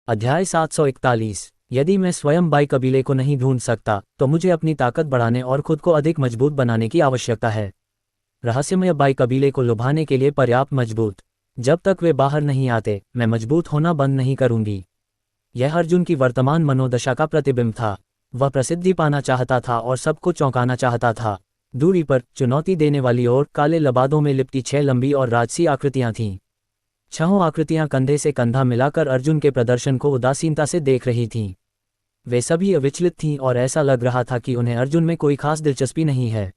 अध्याय 741। यदि मैं स्वयं बाई कबीले को नहीं ढूंढ सकता तो मुझे अपनी ताकत बढ़ाने और खुद को अधिक मजबूत बनाने की आवश्यकता है। रहस्यमय बाई कबीले को लुभाने के लिए पर्याप्त मजबूत। जब तक वे बाहर नहीं आते मैं मजबूत होना बंद नहीं करूंगी। यह अर्जुन की वर्तमान मनोदशा का प्रतिबिंब था। वह प्रसिद्धि पाना चाहता था और सबको चौंकाना चाहता था। दूरी पर चुनौती देने वाली ओर काले लबादों में लिपटी 6 लंबी और राजसी आकृतियां थीं। छहों आकृतियां कंधे से कंधा मिलाकर अर्जुन के प्रदर्शन को उदासीनता से देख रही थीं। वे सभी अविचलित थीं और ऐसा लग रहा था कि उन्हें अर्जुन में कोई खास दिलचस्पी नहीं है।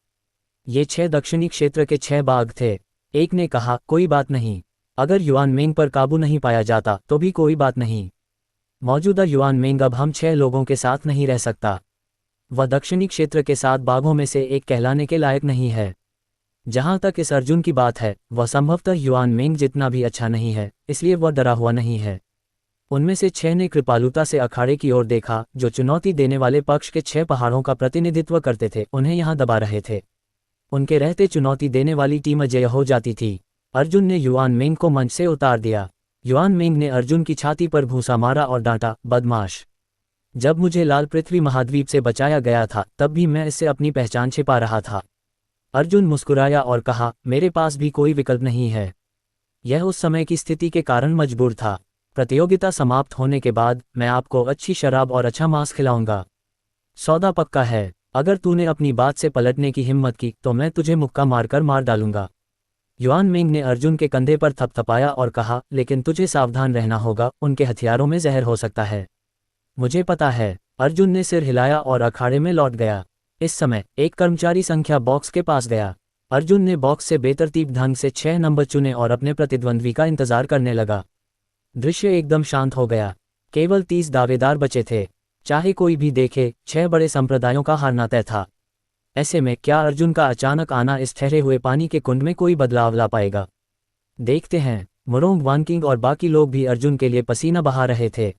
ये 6 दक्षिणी क्षेत्र के 6 बाघ थे। एक ने कहा, कोई बात नहीं, अगर युआन मेंग पर काबू नहीं पाया जाता तो भी कोई बात नहीं। मौजूदा युआन मेंग अब हम 6 लोगों के साथ नहीं रह सकता। वह दक्षिणी क्षेत्र के 7 बाघों में से एक कहलाने के लायक नहीं है। जहां तक इस अर्जुन की बात है, वह संभवतः युआन मेंग जितना भी अच्छा नहीं है, इसलिए वह डरा हुआ नहीं है। उनमें से 6 ने कृपालुता से अखाड़े की ओर देखा, जो चुनौती देने वाले पक्ष के 6 पहाड़ों का प्रतिनिधित्व करते थे, उन्हें यहां दबा रहे थे। उनके रहते चुनौती देने वाली टीम अजेय हो जाती थी। अर्जुन ने युआन मेंग को मंच से उतार दिया। युआन मेंग ने अर्जुन की छाती पर भूसा मारा और डांटा, बदमाश। जब मुझे लाल पृथ्वी महाद्वीप से बचाया गया था तब भी मैं इससे अपनी पहचान छिपा रहा था। अर्जुन मुस्कुराया और कहा, मेरे पास भी कोई विकल्प नहीं है। यह उस समय की स्थिति के कारण मजबूर था। प्रतियोगिता समाप्त होने के बाद मैं आपको अच्छी शराब और अच्छा मांस खिलाऊंगा। सौदा पक्का है। अगर तूने अपनी बात से पलटने की हिम्मत की तो मैं तुझे मुक्का मारकर मार डालूंगा। युआन मेंग ने अर्जुन के कंधे पर थपथपाया और कहा, लेकिन तुझे सावधान रहना होगा, उनके हथियारों में जहर हो सकता है। मुझे पता है। अर्जुन ने सिर हिलाया और अखाड़े में लौट गया। इस समय एक कर्मचारी संख्या बॉक्स के पास गया। अर्जुन ने बॉक्स से बेतरतीब ढंग से 6 नंबर चुने और अपने प्रतिद्वंद्वी का इंतजार करने लगा। दृश्य एकदम शांत हो गया। केवल 30 दावेदार बचे थे। चाहे कोई भी देखे, 6 बड़े संप्रदायों का हारना तय था। ऐसे में क्या अर्जुन का अचानक आना इस ठहरे हुए पानी के कुंड में कोई बदलाव ला पाएगा? देखते हैं। मुरोंग वानकिंग और बाकी लोग भी अर्जुन के लिए पसीना बहा रहे थे।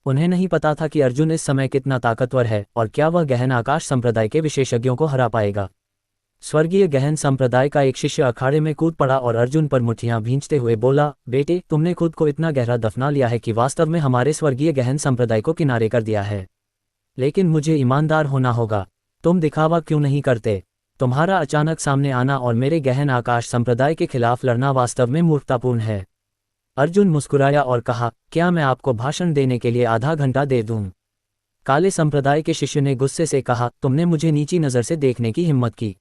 उन्हें नहीं पता था कि अर्जुन इस समय कितना ताकतवर है और क्या वह गहन आकाश संप्रदाय के विशेषज्ञों को हरा पाएगा। स्वर्गीय गहन संप्रदाय का एक शिष्य अखाड़े में कूद पड़ा और अर्जुन पर मुट्ठियां भींचते हुए बोला, बेटे, तुमने खुद को इतना गहरा दफना लिया है कि वास्तव में हमारे स्वर्गीय गहन संप्रदाय को किनारे कर दिया है। लेकिन मुझे ईमानदार होना होगा। तुम दिखावा क्यों नहीं करते? तुम्हारा अचानक सामने आना और मेरे गहन आकाश संप्रदाय के खिलाफ लड़ना वास्तव में मूर्खतापूर्ण है। अर्जुन मुस्कुराया और कहा, क्या मैं आपको भाषण देने के लिए आधा घंटा दे दूं? काले संप्रदाय के शिष्य ने गुस्से से कहा, तुमने मुझे नीची नज़र से देखने की हिम्मत की।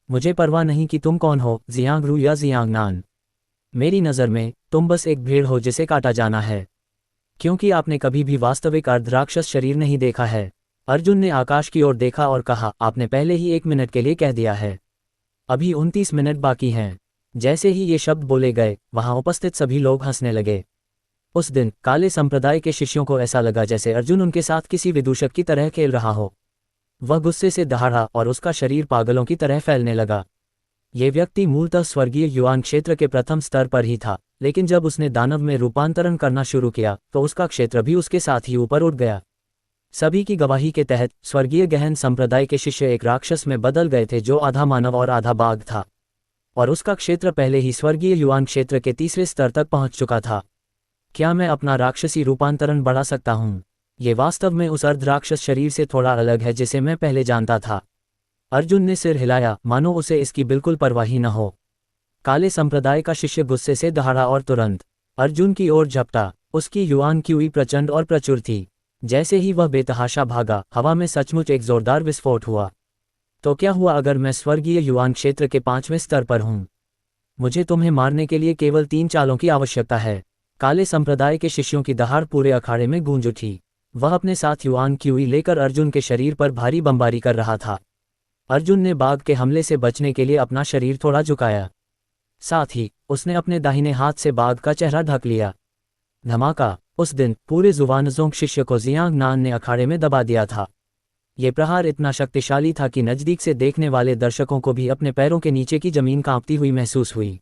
मुझे परवाह नहीं कि तुम कौन हो, जियांगरू या जियांगनान। मेरी नज़र में तुम बस एक भेड़ हो जिसे काटा जाना है, क्योंकि आपने कभी भी वास्तविक अर्धराक्षस शरीर नहीं देखा है। अर्जुन ने आकाश की ओर देखा और कहा, आपने पहले ही 1 मिनट के लिए कह दिया है। अभी 29 मिनट बाकी हैं। जैसे ही ये शब्द बोले गए, वहां उपस्थित सभी लोग हंसने लगे। उस दिन काले संप्रदाय के शिष्यों को ऐसा लगा जैसे अर्जुन उनके साथ किसी विदूषक की तरह खेल रहा हो। वह गुस्से से दहाड़ा और उसका शरीर पागलों की तरह फैलने लगा। ये व्यक्ति मूलतः स्वर्गीय युआन क्षेत्र के प्रथम स्तर पर ही था, लेकिन जब उसने दानव में रूपांतरण करना शुरू किया तो उसका क्षेत्र भी उसके साथ ही ऊपर उठ गया। सभी की गवाही के तहत स्वर्गीय गहन संप्रदाय के शिष्य एक राक्षस में बदल गए थे, जो आधा मानव और आधा बाघ था, और उसका क्षेत्र पहले ही स्वर्गीय युआन क्षेत्र के 3रे स्तर तक पहुंच चुका था। क्या मैं अपना राक्षसी रूपांतरण बढ़ा सकता हूं? ये वास्तव में उस अर्धराक्षस शरीर से थोड़ा अलग है जिसे मैं पहले जानता था। अर्जुन ने सिर हिलाया, मानो उसे इसकी बिल्कुल परवाह ही न हो। काले संप्रदाय का शिष्य गुस्से से दहाड़ा और तुरंत अर्जुन की ओर झपटा। उसकी युआन क्यूई प्रचंड और प्रचुर थी। जैसे ही वह बेतहाशा भागा, हवा में सचमुच एक जोरदार विस्फोट हुआ। तो क्या हुआ अगर मैं स्वर्गीय युआन क्षेत्र के 5वें स्तर पर हूं? मुझे तुम्हें मारने के लिए केवल 3 चालों की आवश्यकता है। काले संप्रदाय के शिष्यों की दहाड़ पूरे अखाड़े में गूंज उठी। वह अपने साथ युआन क्यूई लेकर अर्जुन के शरीर पर भारी बमबारी कर रहा था। अर्जुन ने बाघ के हमले से बचने के लिए अपना शरीर थोड़ा झुकाया। साथ ही उसने अपने दाहिने हाथ से बाघ का चेहरा ढक लिया। धमाका। उस दिन पूरे जुवानजोंग शिष्य को जियांगनान ने अखाड़े में दबा दिया था। ये प्रहार इतना शक्तिशाली था कि नज़दीक से देखने वाले दर्शकों को भी अपने पैरों के नीचे की जमीन कांपती हुई महसूस हुई।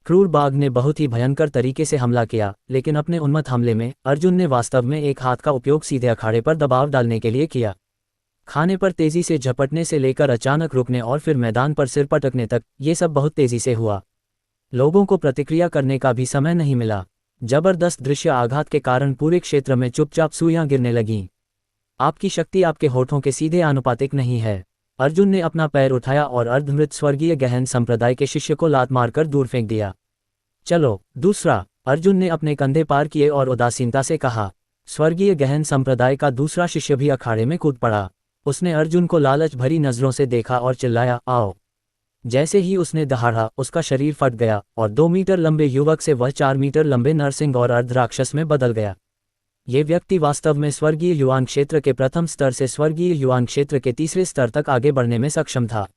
क्रूर बाघ ने बहुत ही भयंकर तरीके से हमला किया, लेकिन अपने उन्मत्त हमले में अर्जुन ने वास्तव में एक हाथ का उपयोग सीधे अखाड़े पर दबाव डालने के लिए किया। खाने पर तेजी से झपटने से लेकर अचानक रुकने और फिर मैदान पर सिर पटकने तक, ये सब बहुत तेजी से हुआ। लोगों को प्रतिक्रिया करने का भी समय नहीं मिला। जबरदस्त दृश्य आघात के कारण पूरे क्षेत्र में चुपचाप सुइयां गिरने लगीं। आपकी शक्ति आपके होठों के सीधे आनुपातिक नहीं है। अर्जुन ने अपना पैर उठाया और अर्धमृत स्वर्गीय गहन संप्रदाय के शिष्य को लात मारकर दूर फेंक दिया। चलो दूसरा। अर्जुन ने अपने कंधे पार किए और उदासीनता से कहा। स्वर्गीय गहन संप्रदाय का दूसरा शिष्य भी अखाड़े में कूद पड़ा। उसने अर्जुन को लालच भरी नजरों से देखा और चिल्लाया, आओ। जैसे ही उसने दहाड़ा, उसका शरीर फट गया और 2 मीटर लंबे युवक से वह 4 मीटर लंबे नरसिंह और अर्धराक्षस में बदल गया। ये व्यक्ति वास्तव में स्वर्गीय युवान क्षेत्र के प्रथम स्तर से स्वर्गीय युवान क्षेत्र के तीसरे स्तर तक आगे बढ़ने में सक्षम था।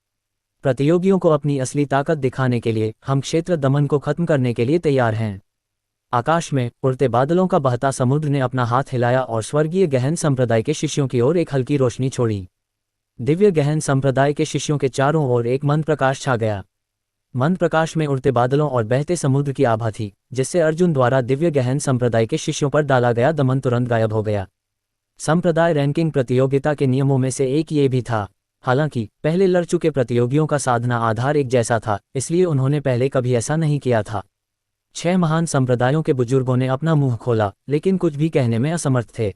प्रतियोगियों को अपनी असली ताकत दिखाने के लिए हम क्षेत्र दमन को खत्म करने के लिए तैयार हैं। आकाश में उड़ते बादलों का बहता समुद्र ने अपना हाथ हिलाया और स्वर्गीय गहन संप्रदाय के शिष्यों की ओर एक हल्की रोशनी छोड़ी। दिव्य गहन संप्रदाय के शिष्यों के चारों ओर एक मंद प्रकाश छा गया। मंद प्रकाश में उड़ते बादलों और बहते समुद्र की आभा थी, जिससे अर्जुन द्वारा दिव्य गहन संप्रदाय के शिष्यों पर डाला गया दमन तुरंत गायब हो गया। संप्रदाय रैंकिंग प्रतियोगिता के नियमों में से एक ये भी था। हालांकि पहले लड़ चुके प्रतियोगियों का साधना आधार एक जैसा था, इसलिए उन्होंने पहले कभी ऐसा नहीं किया था। 6 महान संप्रदायों के बुजुर्गों ने अपना मुंह खोला, लेकिन कुछ भी कहने में असमर्थ थे।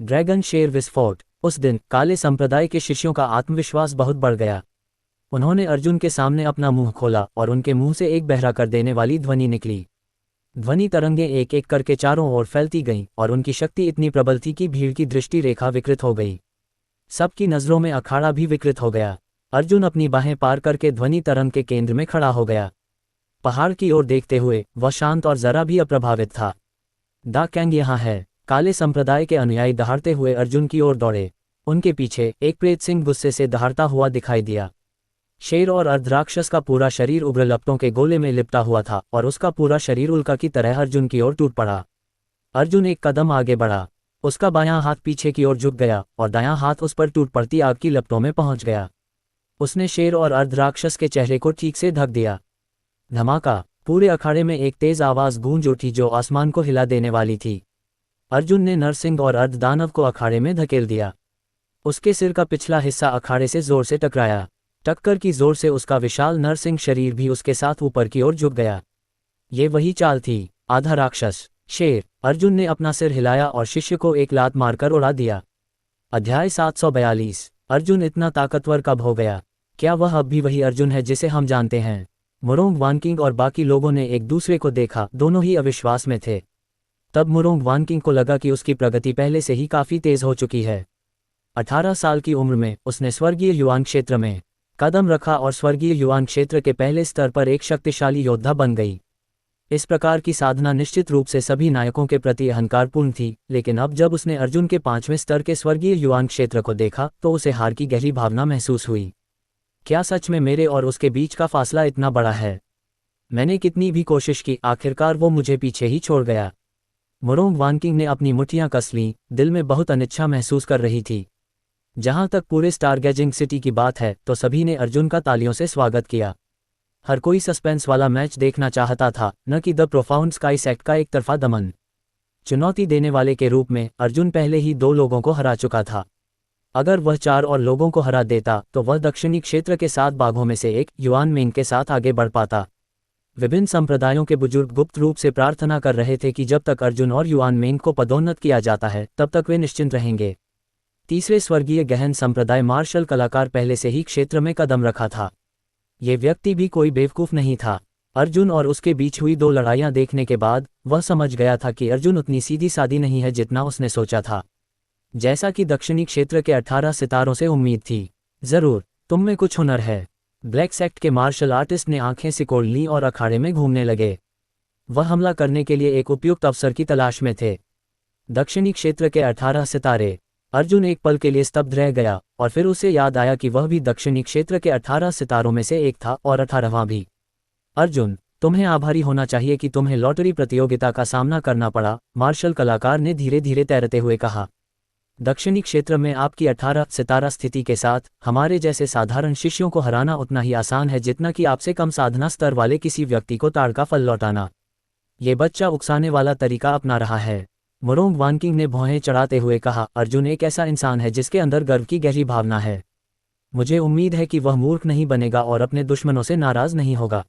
ड्रैगन शेर विस्फोट। उस दिन काले संप्रदाय के शिष्यों का आत्मविश्वास बहुत बढ़ गया। उन्होंने अर्जुन के सामने अपना मुंह खोला और उनके मुंह से एक बहरा कर देने वाली ध्वनि निकली। ध्वनि तरंगें एक एक करके चारों ओर फैलती गईं और उनकी शक्ति इतनी प्रबल थी कि भीड़ की दृष्टि रेखा विकृत हो गई। सबकी नजरों में अखाड़ा भी विकृत हो गया। अर्जुन अपनी बाहें पार करके ध्वनि तरंग के केंद्र में खड़ा हो गया। पहाड़ की ओर देखते हुए वह शांत और जरा भी अप्रभावित था। दा कैंग यहाँ है। काले संप्रदाय के अनुयायी दहाड़ते हुए अर्जुन की ओर दौड़े। उनके पीछे एक प्रेत सिंह गुस्से से दहाड़ता हुआ दिखाई दिया। शेर और अर्धराक्षस का पूरा शरीर उग्र लपटों के गोले में लिपटा हुआ था और उसका पूरा शरीर उल्का की तरह अर्जुन की ओर टूट पड़ा। अर्जुन एक कदम आगे बढ़ा। उसका बायां हाथ पीछे की ओर झुक गया और दायां हाथ उस पर टूट पड़ती आग की लपटों में पहुंच गया। उसने शेर और अर्धराक्षस के चेहरे को ठीक से ढक दिया। धमाका। पूरे अखाड़े में एक तेज आवाज गूंज उठी जो आसमान को हिला देने वाली थी। अर्जुन ने नरसिंह और अर्धदानव को अखाड़े में धकेल दिया। उसके सिर का पिछला हिस्सा अखाड़े से जोर से टकराया। टक्कर की जोर से उसका विशाल नरसिंह शरीर भी उसके साथ ऊपर की ओर झुक गया। ये वही चाल थी, आधा राक्षस शेर। अर्जुन ने अपना सिर हिलाया और शिष्य को एक लात मारकर उड़ा दिया। अध्याय 742। अर्जुन इतना ताकतवर कब हो गया? क्या वह अब भी वही अर्जुन है जिसे हम जानते हैं? मुरोंग वानकिंग और बाकी लोगों ने एक दूसरे को देखा, दोनों ही अविश्वास में थे। तब मुरोंग वानकिंग को लगा कि उसकी प्रगति पहले से ही काफी तेज हो चुकी है। 18 साल की उम्र में उसने स्वर्गीय युवान क्षेत्र में कदम रखा और स्वर्गीय युवान क्षेत्र के पहले स्तर पर एक शक्तिशाली योद्धा बन गई। इस प्रकार की साधना निश्चित रूप से सभी नायकों के प्रति अहंकारपूर्ण थी, लेकिन अब जब उसने अर्जुन के 5वें स्तर के स्वर्गीय युवान क्षेत्र को देखा तो उसे हार की गहरी भावना महसूस हुई। क्या सच में मेरे और उसके बीच का फासला इतना बड़ा है? मैंने कितनी भी कोशिश की, आखिरकार वो मुझे पीछे ही छोड़ गया। मुरोंग वानकिंग ने अपनी मुट्ठियां कस लीं, दिल में बहुत अनिच्छा महसूस कर रही थी। जहां तक पूरे स्टारगेजिंग सिटी की बात है तो सभी ने अर्जुन का तालियों से स्वागत किया। हर कोई सस्पेंस वाला मैच देखना चाहता था, न कि द प्रोफाउंड स्काई सेक्ट का एक तरफा दमन। चुनौती देने वाले के रूप में अर्जुन पहले ही 2 लोगों को हरा चुका था। अगर वह 4 और लोगों को हरा देता तो वह दक्षिणी क्षेत्र के 7 बाघों में से एक युआन मेंग के साथ आगे बढ़ पाता। विभिन्न संप्रदायों के बुजुर्ग गुप्त रूप से प्रार्थना कर रहे थे कि जब तक अर्जुन और युआन मेंग को पदोन्नत किया जाता है तब तक वे निश्चिंत रहेंगे। तीसरे स्वर्गीय गहन संप्रदाय मार्शल कलाकार पहले से ही क्षेत्र में कदम रखा था। ये व्यक्ति भी कोई बेवकूफ नहीं था। अर्जुन और उसके बीच हुई 2 लड़ाइयां देखने के बाद वह समझ गया था कि अर्जुन उतनी सीधी सादी नहीं है जितना उसने सोचा था, जैसा कि दक्षिणी क्षेत्र के 18 सितारों से उम्मीद थी। जरूर तुम में कुछ हुनर है। ब्लैक सेक्ट के मार्शल आर्टिस्ट ने आंखें सिकोड़ लीं और अखाड़े में घूमने लगे। वह हमला करने के लिए एक उपयुक्त अवसर की तलाश में थे। दक्षिणी क्षेत्र के 18 सितारे। अर्जुन एक पल के लिए स्तब्ध रह गया और फिर उसे याद आया कि वह भी दक्षिणी क्षेत्र के 18 सितारों में से एक था और 18वां भी। अर्जुन, तुम्हें आभारी होना चाहिए कि तुम्हें लॉटरी प्रतियोगिता का सामना करना पड़ा, मार्शल कलाकार ने धीरे धीरे तैरते हुए कहा। दक्षिणी क्षेत्र में आपकी 18 सितारा स्थिति के साथ हमारे जैसे साधारण शिष्यों को हराना उतना ही आसान है जितना कि आपसे कम साधना स्तर वाले किसी व्यक्ति को ताड़ का फल लौटाना। ये बच्चा उकसाने वाला तरीका अपना रहा है, मुरोंग वानकिंग ने भौहें चढ़ाते हुए कहा। अर्जुन एक ऐसा इंसान है जिसके अंदर गर्व की गहरी भावना है। मुझे उम्मीद है कि वह मूर्ख नहीं बनेगा और अपने दुश्मनों से नाराज नहीं होगा।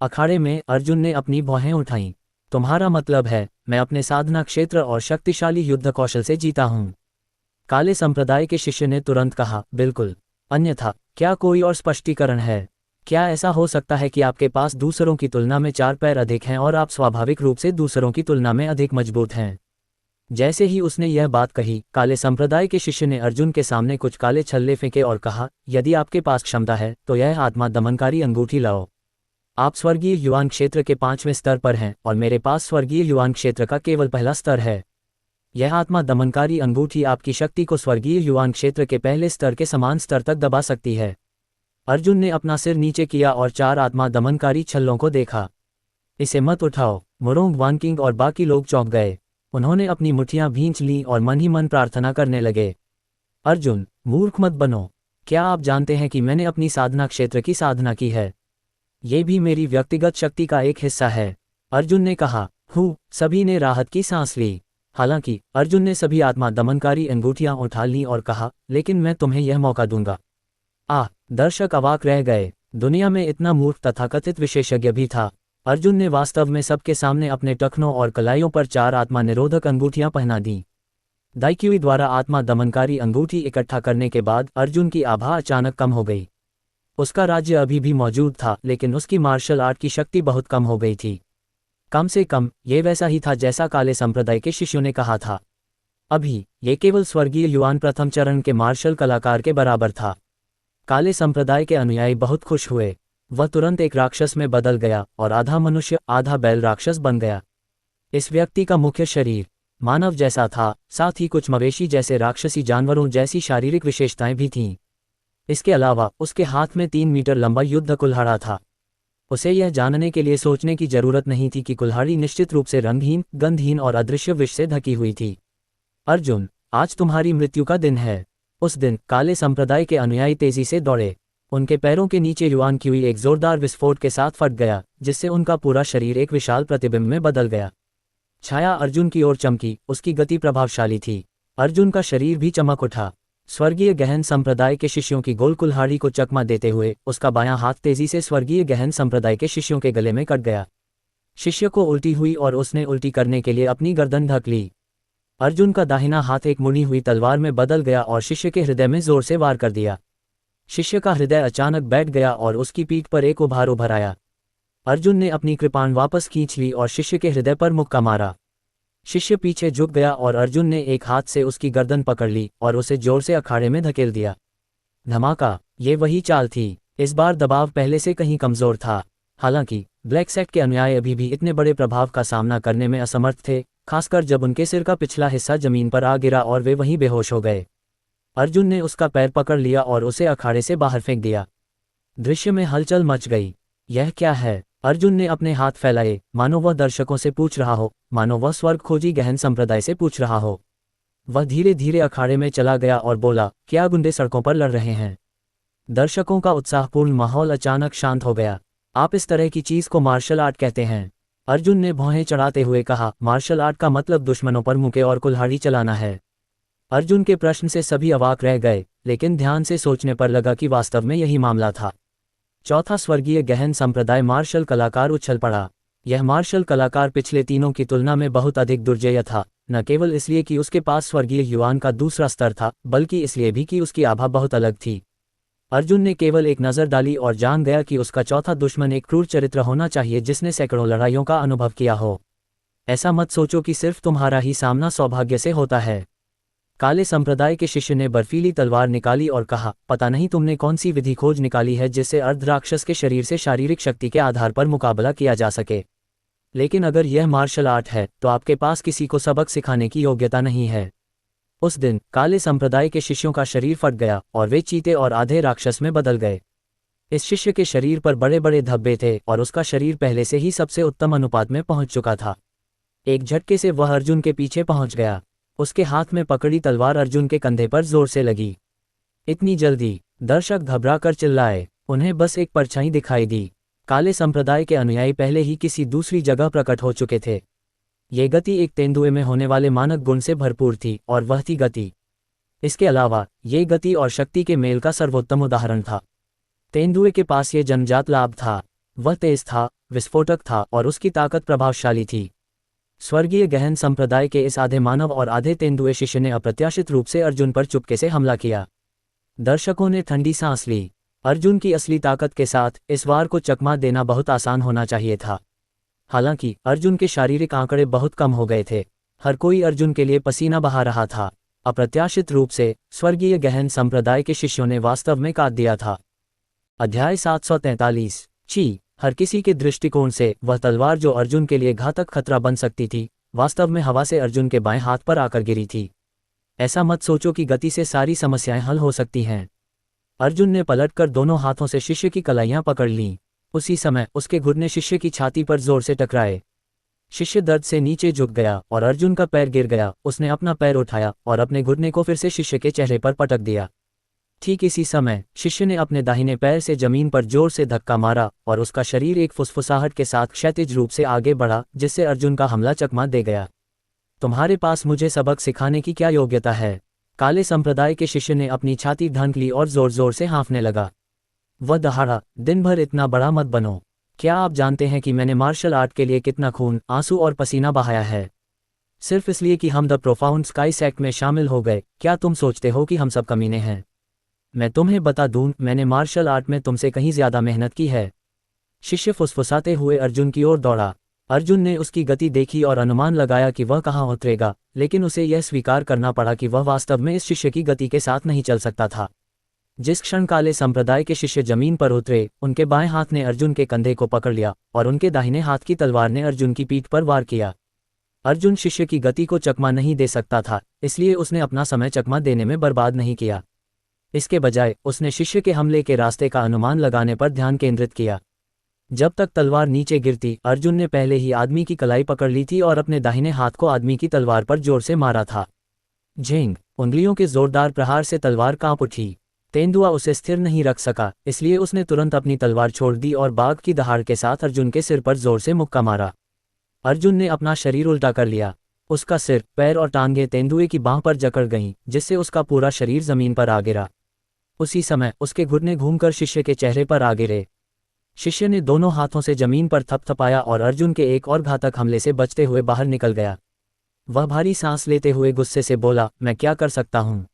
अखाड़े में अर्जुन ने अपनी भौहें उठाईं। तुम्हारा मतलब है मैं अपने साधना क्षेत्र और शक्तिशाली युद्ध कौशल से जीता हूँ। काले संप्रदाय के शिष्य ने तुरंत कहा, बिल्कुल। अन्यथा क्या कोई और स्पष्टीकरण है? क्या ऐसा हो सकता है कि आपके पास दूसरों की तुलना में 4 पैर अधिक हैं और आप स्वाभाविक रूप से दूसरों की तुलना में अधिक मजबूत हैं? जैसे ही उसने यह बात कही, काले संप्रदाय के शिष्य ने अर्जुन के सामने कुछ काले छल्ले फेंके और कहा, यदि आपके पास क्षमता है तो यह आत्मा दमनकारी अंगूठी लाओ। आप स्वर्गीय युवान क्षेत्र के 5वें स्तर पर हैं और मेरे पास स्वर्गीय युवान क्षेत्र का केवल पहला स्तर है। यह आत्मा दमनकारी अंगूठी आपकी शक्ति को स्वर्गीय युवान क्षेत्र के पहले स्तर के समान स्तर तक दबा सकती है। अर्जुन ने अपना सिर नीचे किया और 4 आत्मा दमनकारी छल्लों को देखा। इसे मत उठाओ। मोरोंग वानकिंग और बाकी लोग चौंक गए। उन्होंने अपनी मुट्ठियां भींच लीं और मन ही मन प्रार्थना करने लगे। अर्जुन, मूर्ख मत बनो। क्या आप जानते हैं कि मैंने अपनी साधना क्षेत्र की साधना की है? ये भी मेरी व्यक्तिगत शक्ति का एक हिस्सा है। अर्जुन ने कहा। सभी ने राहत की सांस ली। हालांकि अर्जुन ने सभी आत्मा दमनकारी अंगूठियां उठा लीं और कहा, लेकिन मैं तुम्हें यह मौका दूंगा। दर्शक अवाक रह गए। दुनिया में इतना मूर्ख तथाकथित विशेषज्ञ भी था। अर्जुन ने वास्तव में सबके सामने अपने टखनों और कलाइयों पर 4 आत्मा निरोधक अंगूठियां पहना दी। दाइक्यूई द्वारा आत्मा दमनकारी अंगूठी इकट्ठा करने के बाद अर्जुन की आभा अचानक कम हो गई। उसका राज्य अभी भी मौजूद था, लेकिन उसकी मार्शल आर्ट की शक्ति बहुत कम हो गई थी। कम से कम ये वैसा ही था जैसा काले संप्रदाय के शिष्यों ने कहा था। अभी ये केवल स्वर्गीय युवान प्रथम चरण के मार्शल कलाकार के बराबर था। काले संप्रदाय के अनुयायी बहुत खुश हुए। वह तुरंत एक राक्षस में बदल गया और आधा मनुष्य आधा बैल राक्षस बन गया। इस व्यक्ति का मुख्य शरीर मानव जैसा था, साथ ही कुछ मवेशी जैसे राक्षसी जानवरों जैसी शारीरिक विशेषताएं भी थीं। इसके अलावा उसके हाथ में 3 मीटर लंबा युद्ध कुल्हाड़ा था। उसे यह जानने के लिए सोचने की जरूरत नहीं थी कि कुल्हाड़ी निश्चित रूप से रंगहीन, गंधहीन और अदृश्य विष से ढकी हुई थी। अर्जुन, आज तुम्हारी मृत्यु का दिन है। उस दिन काले संप्रदाय के अनुयायी तेजी से दौड़े। उनके पैरों के नीचे युआन क्यूई एक जोरदार विस्फोट के साथ फट गया, जिससे उनका पूरा शरीर एक विशाल प्रतिबिंब में बदल गया। छाया अर्जुन की ओर चमकी। उसकी गति प्रभावशाली थी। अर्जुन का शरीर भी चमक उठा। स्वर्गीय गहन संप्रदाय के शिष्यों की गोल कुल्हाड़ी को चकमा देते हुए उसका बायां हाथ तेजी से स्वर्गीय गहन संप्रदाय के शिष्यों के गले में कट गया। शिष्य को उल्टी हुई और उसने उल्टी करने के लिए अपनी गर्दन ढक ली। अर्जुन का दाहिना हाथ एक मुड़ी हुई तलवार में बदल गया और शिष्य के हृदय में जोर से वार कर दिया। शिष्य का हृदय अचानक बैठ गया और उसकी पीठ पर एक उभार उभर आया। अर्जुन ने अपनी कृपाण वापस खींच ली और शिष्य के हृदय पर मुक्का मारा। शिष्य पीछे झुक गया और अर्जुन ने एक हाथ से उसकी गर्दन पकड़ ली और उसे जोर से अखाड़े में धकेल दिया। धमाका। ये वही चाल थी। इस बार दबाव पहले से कहीं कमजोर था। हालांकि ब्लैक सेक्ट के अनुयायी अभी भी इतने बड़े प्रभाव का सामना करने में असमर्थ थे, खासकर जब उनके सिर का पिछला हिस्सा जमीन पर आ गिरा और वे वहीं बेहोश हो गए। अर्जुन ने उसका पैर पकड़ लिया और उसे अखाड़े से बाहर फेंक दिया। दृश्य में हलचल मच गई। यह क्या है? अर्जुन ने अपने हाथ फैलाए, मानो वह दर्शकों से पूछ रहा हो, मानो वह स्वर्ग खोजी गहन संप्रदाय से पूछ रहा हो। वह धीरे धीरे अखाड़े में चला गया और बोला, क्या गुंडे सड़कों पर लड़ रहे हैं? दर्शकों का उत्साहपूर्ण माहौल अचानक शांत हो गया। आप इस तरह की चीज को मार्शल आर्ट कहते हैं? अर्जुन ने भौहें चढ़ाते हुए कहा, मार्शल आर्ट का मतलब दुश्मनों पर मुक्के और कुल्हाड़ी चलाना है। अर्जुन के प्रश्न से सभी अवाक रह गए, लेकिन ध्यान से सोचने पर लगा कि वास्तव में यही मामला था। चौथा स्वर्गीय गहन संप्रदाय मार्शल कलाकार उछल पड़ा। यह मार्शल कलाकार पिछले तीनों की तुलना में बहुत अधिक दुर्जेय था, न केवल इसलिए कि उसके पास स्वर्गीय युवान का दूसरा स्तर था, बल्कि इसलिए भी कि उसकी आभा बहुत अलग थी। अर्जुन ने केवल एक नज़र डाली और जान गया कि उसका चौथा दुश्मन एक क्रूर चरित्र होना चाहिए जिसने सैकड़ों लड़ाइयों का अनुभव किया हो। ऐसा मत सोचो कि सिर्फ तुम्हारा ही सामना सौभाग्य से होता है। काले संप्रदाय के शिष्य ने बर्फीली तलवार निकाली और कहा, पता नहीं तुमने कौन सी विधि खोज निकाली है जिससे अर्धराक्षस के शरीर से शारीरिक शक्ति के आधार पर मुकाबला किया जा सके। लेकिन अगर यह मार्शल आर्ट है तो आपके पास किसी को सबक सिखाने की योग्यता नहीं है। उस दिन काले संप्रदाय के शिष्यों का शरीर फट गया और वे चीते और आधे राक्षस में बदल गए। इस शिष्य के शरीर पर बड़े बड़े धब्बे थे और उसका शरीर पहले से ही सबसे उत्तम अनुपात में पहुंच चुका था। एक झटके से वह अर्जुन के पीछे पहुंच गया। उसके हाथ में पकड़ी तलवार अर्जुन के कंधे पर जोर से लगी। इतनी जल्दी? दर्शक घबराकर चिल्लाए। उन्हें बस एक परछाई दिखाई दी। काले संप्रदाय के अनुयायी पहले ही किसी दूसरी जगह प्रकट हो चुके थे। ये गति एक तेंदुए में होने वाले मानक गुण से भरपूर थी और वह थी गति। इसके अलावा ये गति और शक्ति के मेल का सर्वोत्तम उदाहरण था। तेंदुए के पास ये जन्मजात लाभ था। वह तेज था, विस्फोटक था और उसकी ताकत प्रभावशाली थी। स्वर्गीय गहन संप्रदाय के इस आधे मानव और आधे तेंदुए शिष्य ने अप्रत्याशित रूप से अर्जुन पर चुपके से हमला किया। दर्शकों ने ठंडी सांस ली। अर्जुन की असली ताकत के साथ इस वार को चकमा देना बहुत आसान होना चाहिए था। हालांकि अर्जुन के शारीरिक आंकड़े बहुत कम हो गए थे। हर कोई अर्जुन के लिए पसीना बहा रहा था। अप्रत्याशित रूप से स्वर्गीय गहन संप्रदाय के शिष्यों ने वास्तव में काट दिया था। अध्याय 743। ची। हर किसी के दृष्टिकोण से वह तलवार जो अर्जुन के लिए घातक खतरा बन सकती थी, वास्तव में हवा से अर्जुन के बाएं हाथ पर आकर गिरी थी। ऐसा मत सोचो कि गति से सारी समस्याएं हल हो सकती हैं। अर्जुन ने पलटकर दोनों हाथों से शिष्य की कलाइयां पकड़ लीं। उसी समय उसके घुटने शिष्य की छाती पर जोर से टकराए। शिष्य दर्द से नीचे झुक गया और अर्जुन का पैर गिर गया। उसने अपना पैर उठाया और अपने घुटने को फिर से शिष्य के चेहरे पर पटक दिया। ठीक इसी समय शिष्य ने अपने दाहिने पैर से जमीन पर जोर से धक्का मारा और उसका शरीर एक फुसफुसाहट के साथ क्षैतिज रूप से आगे बढ़ा, जिससे अर्जुन का हमला चकमा दे गया। तुम्हारे पास मुझे सबक सिखाने की क्या योग्यता है? काले संप्रदाय के शिष्य ने अपनी छाती ढांक ली और जोर जोर से हाँफने लगा। वह दहाड़ा, दिन भर इतना बड़ा मत बनो। क्या आप जानते हैं कि मैंने मार्शल आर्ट के लिए कितना खून, आंसू और पसीना बहाया है? सिर्फ इसलिए कि हम द प्रोफाउंड स्काई सेक्ट में शामिल हो गए, क्या तुम सोचते हो कि हम सब कमीने हैं? मैं तुम्हें बता दूं, मैंने मार्शल आर्ट में तुमसे कहीं ज्यादा मेहनत की है। शिष्य फुसफुसाते हुए अर्जुन की ओर दौड़ा। अर्जुन ने उसकी गति देखी और अनुमान लगाया कि वह कहाँ उतरेगा, लेकिन उसे यह स्वीकार करना पड़ा कि वह वास्तव में इस शिष्य की गति के साथ नहीं चल सकता था। जिस क्षण काले संप्रदाय के शिष्य जमीन पर उतरे, उनके बाएं हाथ ने अर्जुन के कंधे को पकड़ लिया और उनके दाहिने हाथ की तलवार ने अर्जुन की पीठ पर वार किया। अर्जुन शिष्य की गति को चकमा नहीं दे सकता था, इसलिए उसने अपना समय चकमा देने में बर्बाद नहीं किया। इसके बजाय उसने शिष्य के हमले के रास्ते का अनुमान लगाने पर ध्यान केंद्रित किया। जब तक तलवार नीचे गिरती, अर्जुन ने पहले ही आदमी की कलाई पकड़ ली थी और अपने दाहिने हाथ को आदमी की तलवार पर जोर से मारा था। झेंग। उंगलियों के जोरदार प्रहार से तलवार कांप उठी। तेंदुआ उसे स्थिर नहीं रख सका, इसलिए उसने तुरंत अपनी तलवार छोड़ दी और बाघ की दहाड़ के साथ अर्जुन के सिर पर जोर से मुक्का मारा। अर्जुन ने अपना शरीर उल्टा कर लिया। उसका सिर, पैर और टांगें तेंदुए की बांह पर जकड़ गईं, जिससे उसका पूरा शरीर जमीन पर आ गिरा। उसी समय उसके घुटने घूमकर शिष्य के चेहरे पर आ गिरे। शिष्य ने दोनों हाथों से जमीन पर थपथपाया और अर्जुन के एक और घातक हमले से बचते हुए बाहर निकल गया। वह भारी सांस लेते हुए गुस्से से बोला, मैं क्या कर सकता हूँ?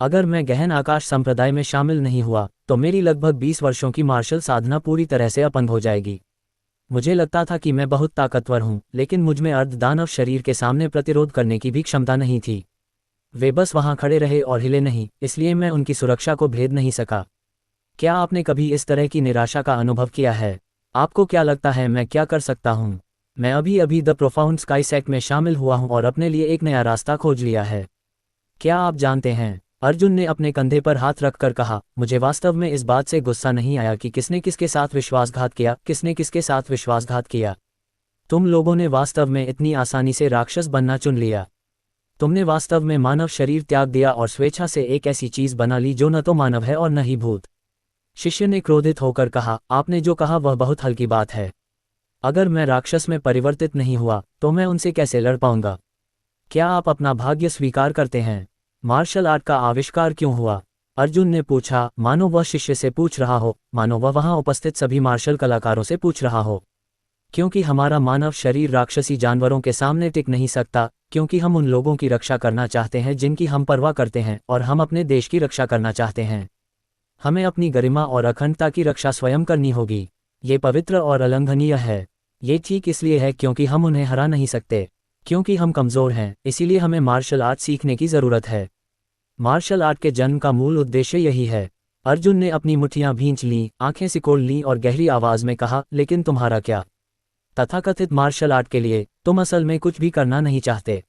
अगर मैं गहन आकाश संप्रदाय में शामिल नहीं हुआ तो मेरी लगभग 20 वर्षों की मार्शल साधना पूरी तरह से अपंग हो जाएगी। मुझे लगता था कि मैं बहुत ताकतवर हूँ, लेकिन मुझमें अर्धदानव शरीर के सामने प्रतिरोध करने की भी क्षमता नहीं थी। वे बस वहां खड़े रहे और हिले नहीं, इसलिए मैं उनकी सुरक्षा को भेद नहीं सका। क्या आपने कभी इस तरह की निराशा का अनुभव किया है? आपको क्या लगता है मैं क्या कर सकता हूँ? मैं अभी अभी द प्रोफाउंड स्काई सेक्ट में शामिल हुआ हूँ और अपने लिए एक नया रास्ता खोज लिया है। क्या आप जानते हैं? अर्जुन ने अपने कंधे पर हाथ रखकर कहा, मुझे वास्तव में इस बात से गुस्सा नहीं आया कि किसने किसके साथ विश्वासघात किया, किसने किसके साथ विश्वासघात किया। तुम लोगों ने वास्तव में इतनी आसानी से राक्षस बनना चुन लिया। तुमने वास्तव में मानव शरीर त्याग दिया और स्वेच्छा से एक ऐसी चीज बना ली जो न तो मानव है और न ही भूत। शिष्य ने क्रोधित होकर कहा, आपने जो कहा वह बहुत हल्की बात है। अगर मैं राक्षस में परिवर्तित नहीं हुआ तो मैं उनसे कैसे लड़ पाऊंगा? क्या आप अपना भाग्य स्वीकार करते हैं? मार्शल आर्ट का आविष्कार क्यों हुआ? अर्जुन ने पूछा, मानो वह शिष्य से पूछ रहा हो, मानो वह वहां उपस्थित सभी मार्शल कलाकारों से पूछ रहा हो। क्योंकि हमारा मानव शरीर राक्षसी जानवरों के सामने टिक नहीं सकता, क्योंकि हम उन लोगों की रक्षा करना चाहते हैं जिनकी हम परवाह करते हैं, और हम अपने देश की रक्षा करना चाहते हैं। हमें अपनी गरिमा और अखंडता की रक्षा स्वयं करनी होगी। ये पवित्र और अलंघनीय है। ये ठीक इसलिए है क्योंकि हम उन्हें हरा नहीं सकते, क्योंकि हम कमज़ोर हैं, इसीलिए हमें मार्शल आर्ट सीखने की ज़रूरत है। मार्शल आर्ट के जन्म का मूल उद्देश्य यही है। अर्जुन ने अपनी मुट्ठियां भींच लीं, आंखें सिकोड़ लीं और गहरी आवाज में कहा, लेकिन तुम्हारा क्या? तथाकथित मार्शल आर्ट के लिए तुम असल में कुछ भी करना नहीं चाहते।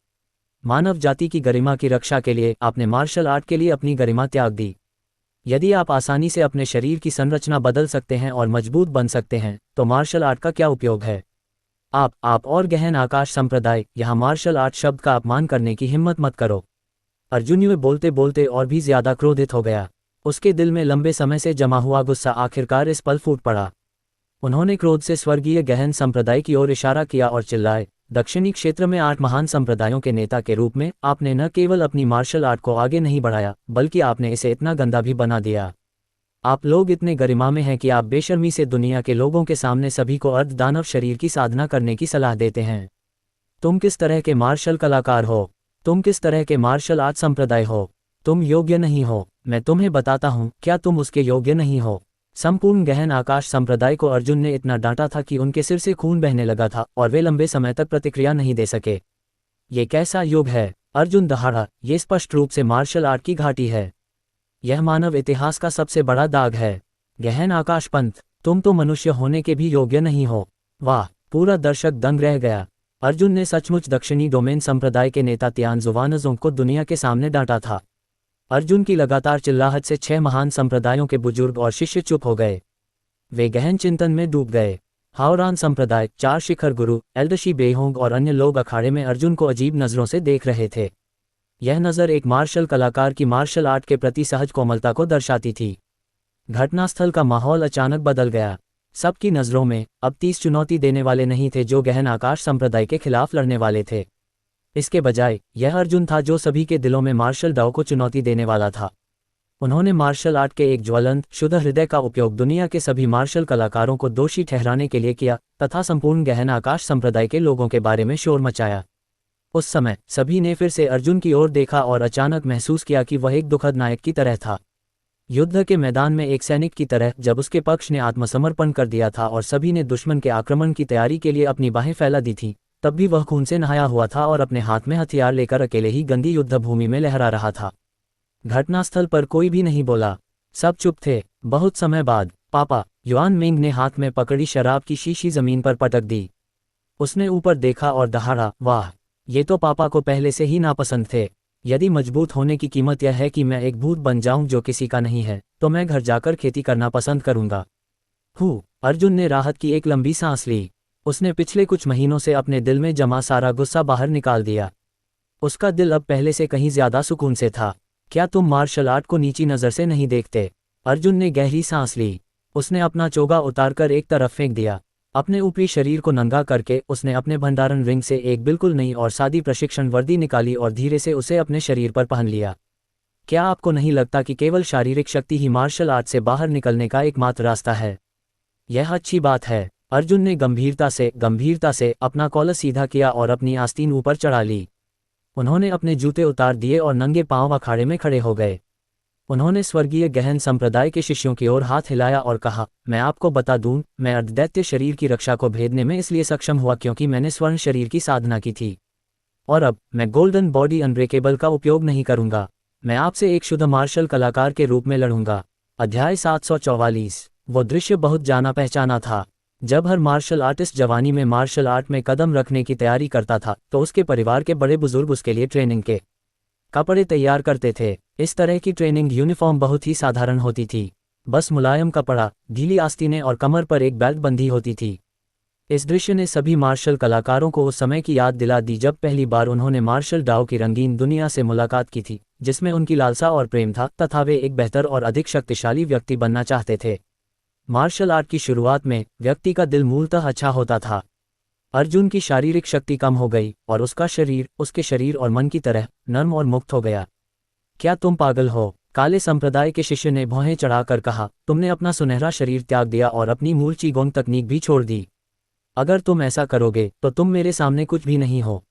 मानव जाति की गरिमा की रक्षा के लिए आपने मार्शल आर्ट के लिए अपनी गरिमा त्याग दी। यदि आप आसानी से अपने शरीर की संरचना बदल सकते हैं और मजबूत बन सकते हैं, तो मार्शल आर्ट का क्या उपयोग है? आप और गहन आकाश संप्रदाय यहाँ मार्शल आर्ट शब्द का अपमान करने की हिम्मत मत करो। अर्जुन ये बोलते बोलते और भी ज्यादा क्रोधित हो गया। उसके दिल में लंबे समय से जमा हुआ गुस्सा आखिरकार इस पल फूट पड़ा। उन्होंने क्रोध से स्वर्गीय गहन संप्रदाय की ओर इशारा किया और चिल्लाए, दक्षिणी क्षेत्र में 8 महान संप्रदायों के नेता के रूप में आपने न केवल अपनी मार्शल आर्ट को आगे नहीं बढ़ाया, बल्कि आपने इसे इतना गंदा भी बना दिया। आप लोग इतने गरिमा में हैं कि आप बेशर्मी से दुनिया के लोगों के सामने सभी को अर्धदानव शरीर की साधना करने की सलाह देते हैं। तुम किस तरह के मार्शल कलाकार हो? तुम किस तरह के मार्शल आर्ट संप्रदाय हो? तुम योग्य नहीं हो। मैं तुम्हें बताता हूँ, क्या तुम उसके योग्य नहीं हो? संपूर्ण गहन आकाश संप्रदाय को अर्जुन ने इतना डांटा था कि उनके सिर से खून बहने लगा था और वे लंबे समय तक प्रतिक्रिया नहीं दे सके। ये कैसा युग है? अर्जुन दहाड़ा, ये स्पष्ट रूप से मार्शल आर्ट की घाटी है। यह मानव इतिहास का सबसे बड़ा दाग है। गहन आकाश पंथ, तुम तो मनुष्य होने के भी योग्य नहीं हो। वाह! पूरा दर्शक दंग रह गया। अर्जुन ने सचमुच दक्षिणी डोमेन संप्रदाय के नेता तियान जुवानजोंग को दुनिया के सामने डांटा था। अर्जुन की लगातार चिल्लाहट से 6 महान संप्रदायों के बुजुर्ग और शिष्य चुप हो गए। वे गहन चिंतन में डूब गए। हाओरान संप्रदाय, 4 शिखर गुरु, एल्डशी बेहोंग और अन्य लोग अखाड़े में अर्जुन को अजीब नज़रों से देख रहे थे। यह नज़र एक मार्शल कलाकार की मार्शल आर्ट के प्रति सहज कोमलता को दर्शाती थी। घटनास्थल का माहौल अचानक बदल गया। सबकी नज़रों में अब 30 चुनौती देने वाले नहीं थे जो गहन आकाश संप्रदाय के खिलाफ लड़ने वाले थे। इसके बजाय यह अर्जुन था जो सभी के दिलों में मार्शल डाओ को चुनौती देने वाला था। उन्होंने मार्शल आर्ट के एक ज्वलंत, शुद्ध हृदय का उपयोग दुनिया के सभी मार्शल कलाकारों को दोषी ठहराने के लिए किया तथा संपूर्ण गहन आकाश संप्रदाय के लोगों के बारे में शोर मचाया। उस समय सभी ने फिर से अर्जुन की ओर देखा और अचानक महसूस किया कि वह एक दुखद नायक की तरह था। युद्ध के मैदान में एक सैनिक की तरह, जब उसके पक्ष ने आत्मसमर्पण कर दिया था और सभी ने दुश्मन के आक्रमण की तैयारी के लिए अपनी बाहें फैला दी थी, तब भी वह खून से नहाया हुआ था और अपने हाथ में हथियार लेकर अकेले ही गंदी युद्ध भूमि में लहरा रहा था। घटनास्थल पर कोई भी नहीं बोला। सब चुप थे। बहुत समय बाद पापा, युआन मिंग ने हाथ में पकड़ी शराब की शीशी जमीन पर पटक दी। उसने ऊपर देखा और दहाड़ा, वाह! ये तो पापा को पहले से ही नापसंद थे। यदि मजबूत होने की कीमत यह है कि मैं एक भूत बन जाऊं जो किसी का नहीं है, तो मैं घर जाकर खेती करना पसंद करूंगा। अर्जुन ने राहत की एक लंबी सांस ली। उसने पिछले कुछ महीनों से अपने दिल में जमा सारा गुस्सा बाहर निकाल दिया। उसका दिल अब पहले से कहीं ज्यादा सुकून से था। क्या तुम मार्शल आर्ट को नीची नज़र से नहीं देखते? अर्जुन ने गहरी सांस ली। उसने अपना चोगा उतारकर एक तरफ फेंक दिया। अपने ऊपरी शरीर को नंगा करके उसने अपने भंडारण रिंग से एक बिल्कुल नई और सादी प्रशिक्षण वर्दी निकाली और धीरे से उसे अपने शरीर पर पहन लिया। क्या आपको नहीं लगता कि केवल शारीरिक शक्ति ही मार्शल आर्ट से बाहर निकलने का एकमात्र रास्ता है? यह अच्छी बात है। अर्जुन ने गंभीरता से अपना कॉलर सीधा किया और अपनी आस्तीन ऊपर चढ़ा ली। उन्होंने अपने जूते उतार दिए और नंगे पांव अखाड़े में खड़े हो गए। उन्होंने स्वर्गीय गहन संप्रदाय के शिष्यों की ओर हाथ हिलाया और कहा, मैं आपको बता दूं, मैं अर्धदैत्य शरीर की रक्षा को भेदने में इसलिए सक्षम हुआ क्योंकि मैंने स्वर्ण शरीर की साधना की थी। और अब मैं गोल्डन बॉडी अनब्रेकेबल का उपयोग नहीं करूंगा। मैं आपसे एक शुद्ध मार्शल कलाकार के रूप में लड़ूंगा। अध्याय 744। वो दृश्य बहुत जाना पहचाना था। जब हर मार्शल आर्टिस्ट जवानी में मार्शल आर्ट में कदम रखने की तैयारी करता था तो उसके परिवार के बड़े बुजुर्ग उसके लिए ट्रेनिंग के कपड़े तैयार करते थे। इस तरह की ट्रेनिंग यूनिफॉर्म बहुत ही साधारण होती थी। बस मुलायम कपड़ा, ढीली आस्तीनें और कमर पर एक बेल्ट बंधी होती थी। इस दृश्य ने सभी मार्शल कलाकारों को उस समय की याद दिला दी जब पहली बार उन्होंने मार्शल डाओ की रंगीन दुनिया से मुलाकात की थी, जिसमें उनकी लालसा और प्रेम था तथा वे एक बेहतर और अधिक शक्तिशाली व्यक्ति बनना चाहते थे। मार्शल आर्ट की शुरुआत में व्यक्ति का दिल मूलतः अच्छा होता था। अर्जुन की शारीरिक शक्ति कम हो गई और उसका शरीर उसके शरीर और मन की तरह नर्म और मुक्त हो गया। क्या तुम पागल हो? काले संप्रदाय के शिष्य ने भौहें चढ़ाकर कहा, तुमने अपना सुनहरा शरीर त्याग दिया और अपनी मूल चीगोंग तकनीक भी छोड़ दी। अगर तुम ऐसा करोगे तो तुम मेरे सामने कुछ भी नहीं हो।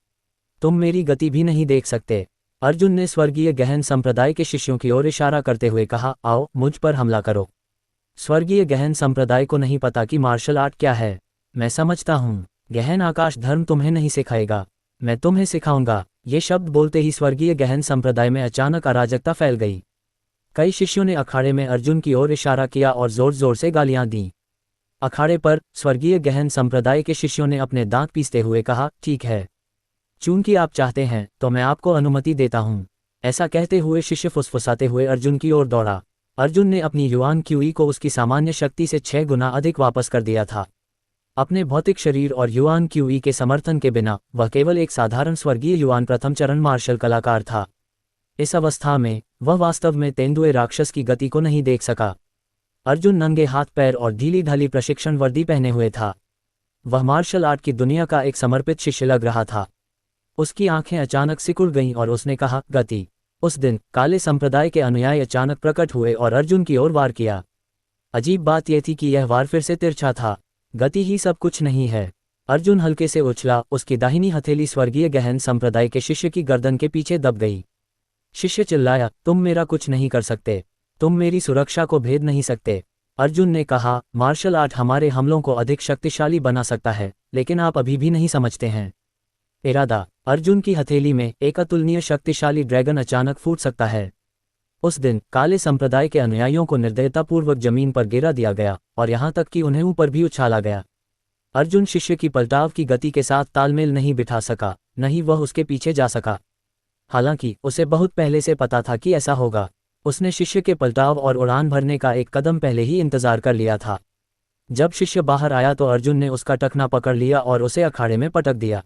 तुम मेरी गति भी नहीं देख सकते। अर्जुन ने स्वर्गीय गहन संप्रदाय के शिष्यों की ओर इशारा करते हुए कहा, आओ मुझ पर हमला करो। स्वर्गीय गहन संप्रदाय को नहीं पता कि मार्शल आर्ट क्या है। मैं समझता हूँ। गहन आकाश धर्म तुम्हें नहीं सिखाएगा, मैं तुम्हें सिखाऊंगा। ये शब्द बोलते ही स्वर्गीय गहन संप्रदाय में अचानक अराजकता फैल गई। कई शिष्यों ने अखाड़े में अर्जुन की ओर इशारा किया और जोर जोर से गालियां दी। अखाड़े पर स्वर्गीय गहन संप्रदाय के शिष्यों ने अपने दांत पीसते हुए कहा, ठीक है, चूंकि आप चाहते हैं तो मैं आपको अनुमति देता हूं। ऐसा कहते हुए शिष्य फुसफुसाते हुए अर्जुन की ओर दौड़ा। अर्जुन ने अपनी युआन क्यूई को उसकी सामान्य शक्ति से 6 गुना अधिक वापस कर दिया था। अपने भौतिक शरीर और युआन क्यूई के समर्थन के बिना वह केवल एक साधारण स्वर्गीय युआन प्रथम चरण मार्शल कलाकार था। इस अवस्था में वह वास्तव में तेंदुए राक्षस की गति को नहीं देख सका। अर्जुन नंगे हाथ पैर और ढीली ढाली प्रशिक्षण वर्दी पहने हुए था। वह मार्शल आर्ट की दुनिया का एक समर्पित शिष्य लग रहा था। उसकी आंखें अचानक सिकुड़ गईं और उसने कहा, गति। उस दिन काले संप्रदाय के अनुयायी अचानक प्रकट हुए और अर्जुन की ओर वार किया। अजीब बात यह थी कि यह वार फिर से तिरछा था। गति ही सब कुछ नहीं है। अर्जुन हल्के से उछला, उसकी दाहिनी हथेली स्वर्गीय गहन संप्रदाय के शिष्य की गर्दन के पीछे दब गई। शिष्य चिल्लाया, तुम मेरा कुछ नहीं कर सकते, तुम मेरी सुरक्षा को भेद नहीं सकते। अर्जुन ने कहा, मार्शल आर्ट हमारे हमलों को अधिक शक्तिशाली बना सकता है, लेकिन आप अभी भी नहीं समझते हैं। इरादा। अर्जुन की हथेली में एक अतुलनीय शक्तिशाली ड्रैगन अचानक फूट सकता है। उस दिन काले संप्रदाय के अनुयायियों को निर्दयतापूर्वक जमीन पर गिरा दिया गया, और यहाँ तक कि उन्हें ऊपर भी उछाला गया। अर्जुन शिष्य की पलटाव की गति के साथ तालमेल नहीं बिठा सका, न ही वह उसके पीछे जा सका। हालांकि उसे बहुत पहले से पता था कि ऐसा होगा। उसने शिष्य के पलटाव और उड़ान भरने का एक कदम पहले ही इंतजार कर लिया था। जब शिष्य बाहर आया तो अर्जुन ने उसका टखना पकड़ लिया और उसे अखाड़े में पटक दिया।